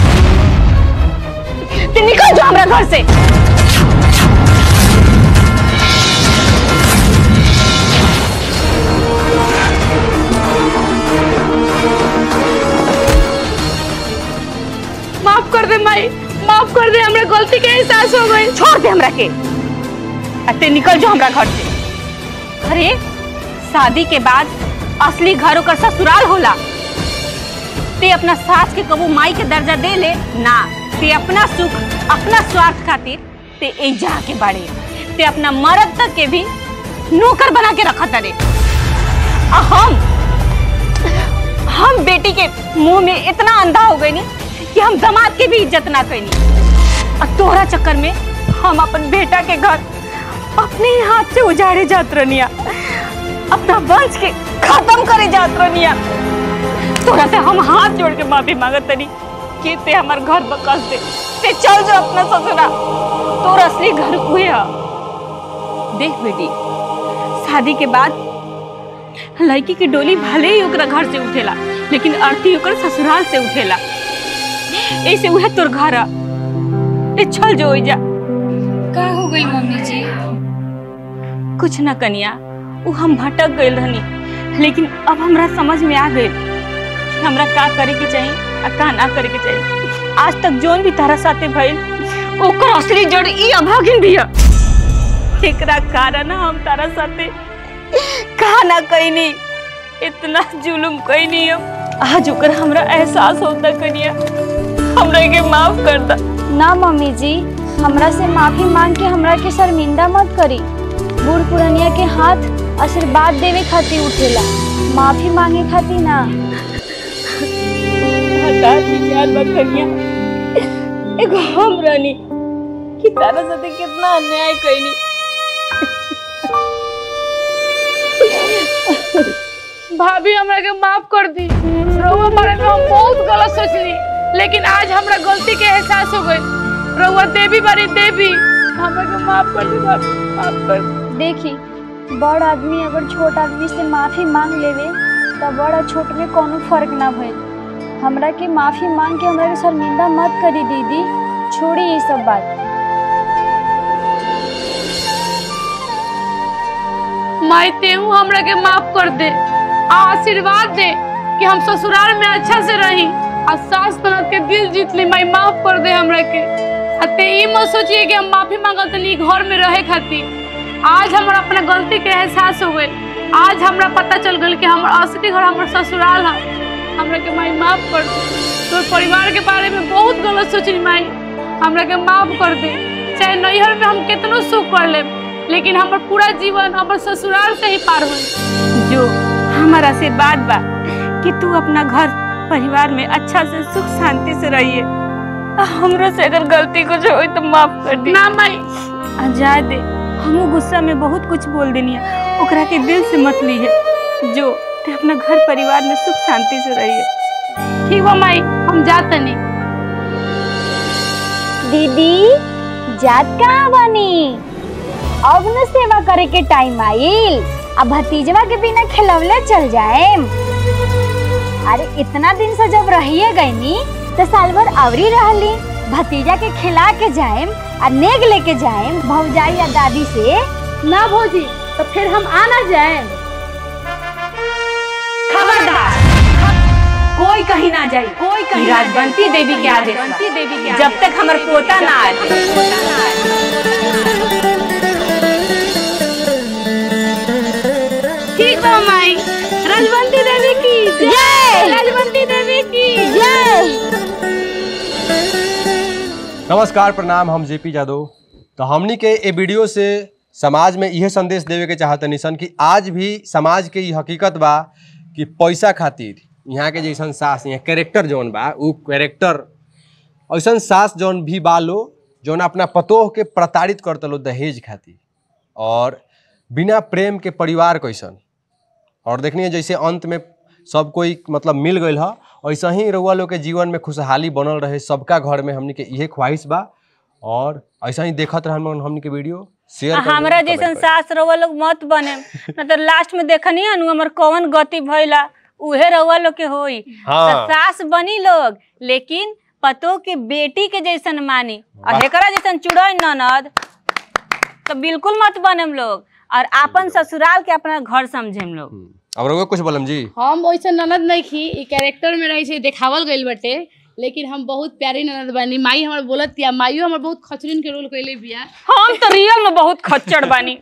ते निकल जो हमरा घर से। माफ कर दे माई, माफ कर दे। हमरा गलती के एहसास हो गई। छोड़ दे हमरा के। ते निकल जो हमरा घर से। अरे शादी के बाद असली घर ओकर ससुराल होला। ते अपना सास के कबू माई के दर्जा दे ले ना। ते अपना सुख अपना स्वार्थ खातिर ते ए जा के बाड़े। ते अपना मर्द तक के भी नौकर बना के रखा तारे। हम बेटी के मुंह में इतना अंधा हो गई नी कि हम दामाद के भी इज्जत ना कईनी। और तोहरा चक्कर में हम अपन बेटा के घर अपने ही हाथ से उजाड़े जात रनिया, अपना वंश के खत्म करे जात रनिया। तोरा से हम हाथ जोड़ के माफी मांगत तनी कि ते हमार घर बकस दे। ते चल जो अपना ससुरा, तोर असली घर हुए। देख बेटी, शादी के बाद लड़की की डोली भले ही ओकरा घर से उठेला, लेकिन अर्थी ओकर ससुराल से उठेला। ऐसे उहे तोर घर आ। चल जो जा। का हो गई मम्मी जी? कुछ ना कनिया, वो हम भटक गए रहनी, लेकिन अब हमरा समझ में आ गए कि हमरा का करे के चाहिए और का ना करे के चाहिए। आज तक जोन भी तारा साथे भइल ओकर असली जड़ ई अभागिन भी है। एकरा कारण हम तारा साथे का ना कइनी, इतना जुल्म कइनी। आज ओकर हमरा एहसास होता कनिया, हमरा के माफ कर दा। ना मम्मी जी, हमरा से माफी मांग के हमरा के शर्मिंदा मत करी। बूढ़ पुरनिया के हाथ आशीर्वाद देवे खातिर उठेला, माफी मांगे खातिर ना। एगो हम रानी कि तारा साथे कितना अन्याय कइनी। भाभी हमरा के माफ कर दी। रउआ बारे में हम बहुत गलत सोचली, लेकिन आज हमरा गलती के एहसास हो गई। रउआ देवी बारी देवी, हमरा के माफ कर दी भाभी, माफ कर दी। देखी, बड़ आदमी अगर छोट आदमी से माफी मांग लेवे तो बड़ा छोट में कोनो फर्क ना भइल। हमरा के माफी मांग के हमरा के शर्मिंदा मत करी दीदी, छोड़ी ये सब बात। माई तेहू हमरा के माफ कर दे, आशीर्वाद दे कि हम ससुराल में अच्छा से रही और सास ननद के दिल जीत ली। माई माफ कर दे हमरा के। अते ई मत सोचिए कि हम माफी मांगत नहीं घर में रहे खातिर। आज हमरा अपना गलती के एहसास हो गइल। आज हमरा पता चल गइल कि हमर असली घर हमर ससुराल है। हमरा के माई माफ कर दे। तो परिवार के बारे में बहुत गलत सोचनी माई, हमरा के माफ कर दे। चाहे नैहर में हम कितनो सुख कर ले, लेकिन हमर पूरा जीवन हमर ससुराल से ही पार हुई। जो हमारा आशीर्वाद बा कि तू अपना घर परिवार में अच्छा से सुख शांति से रहिए। हमरो से अगर गलती कुछ हो तो माफ कर दी। ना माई आजाद दे, हमू गुस्सा में बहुत कुछ बोल देनी है, ओकरा के दिल से मत ली है। जो ते अपना घर परिवार में सुख शांति से रहिए। ठीक बा माई, हम जात नहीं। दीदी जात कहाँ बनी? अब न सेवा करे के टाइम आइल। अब भतीजवा के बिना खिलौले चल जाएम। अरे इतना दिन से जब रहिए गईनी तो साल भर आवरी रहली। भतीजा के खिला के जाएम और नेग लेके जाएम भौजाई या दादी से। ना भौजी तो फिर हम आना जाए। खबरदार, कोई कहीं ना जाए, कोई कहीं। राजबंती देवी के आदेश, जब तक हमार पोता ना आए। ठीक बा माई। राजबंती देवी की जय, राजबंती देवी की जय। नमस्कार, प्रणाम। हम जेपी यादव। तो हमनी के ए वीडियो से समाज में यह संदेश देवे के चाहते निसन कि आज भी समाज के ये हकीकत बा कि पैसा खातिर यहाँ के जैसन सास, यहाँ कैरेक्टर जौन बा उ कैरेक्टर ऐसा सास जौन भी बा लो जौन अपना पतोह के प्रताड़ित करते लो दहेज खातिर, और बिना प्रेम के परिवार कैसन। और देखनी है जैसे अंत में सब कोई मतलब मिल गई है, ऐसा ही रउआ लोग के जीवन में खुशहाली बनल रहे। सबका घर में हमनी के यह ख्वाहिश बा, और ऐसा ही देखत रहन हमनी के वीडियो शेयर। हमरा जैसन सास रउआ लोग मत बने, न तो लास्ट में देखनी है हमर कौन गति भइला उहे रउआ लोग के होई। हाँ। तो सास बनी लोग, लेकिन पतो के बेटी के जैसन मानी, और एकरा जैसन चुड़ैल ननद तो बिल्कुल मत बने हम लोग, और अपन ससुराल के अपना घर समझे हम लोग। अब रउआ कुछ बोलम जी? हम वैसे ननद नहीं खी, ई कैरेक्टर में रही से देखावल गइल बटे, लेकिन हम बहुत प्यारी ननद बानी। माई हमर बोलत या माईयो हमर बहुत खचरिन के रोल कइले बिया। हम तो रियल में बहुत खच्चर बानी।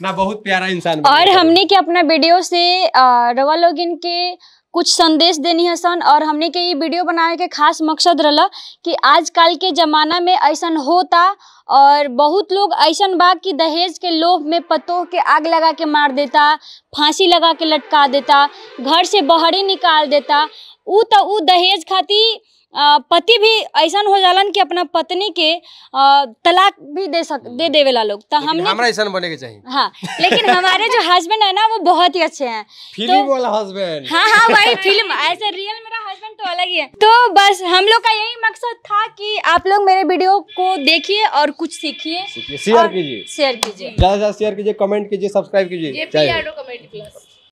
ना बहुत प्यारा इंसान। और हमने के अपना वीडियो से रवा लोग इनके कुछ संदेश देनी है सन, और हमने के ये वीडियो बनाने के खास मकसद रहा कि आजकल के ज़माना में ऐसा होता, और बहुत लोग ऐसा बा कि दहेज के लोभ में पतोह के आग लगा के मार देता, फांसी लगा के लटका देता, घर से बाहर निकाल देता। उ दहेज खातिर पति भी ऐसा हो जालन कि अपना पत्नी के तलाक भी दे देवेला लोग। तो हमने हमरा ऐसा बने के चाहिए। हाँ, लेकिन हमारे जो हस्बैंड है ना वो बहुत ही अच्छे हैं। फिल्म वाला हस्बैंड। हाँ वही फिल्म, ऐसे रियल मेरा हस्बैंड तो अलग ही है। तो बस हम लोग का यही मकसद था कि आप लोग मेरे वीडियो को देखिए और कुछ सीखिए, शेयर कीजिए, शेयर कीजिए, ज्यादा से ज्यादा शेयर कीजिए, कमेंट कीजिए, सब्सक्राइब कीजिए। JP Yadav comedy plus.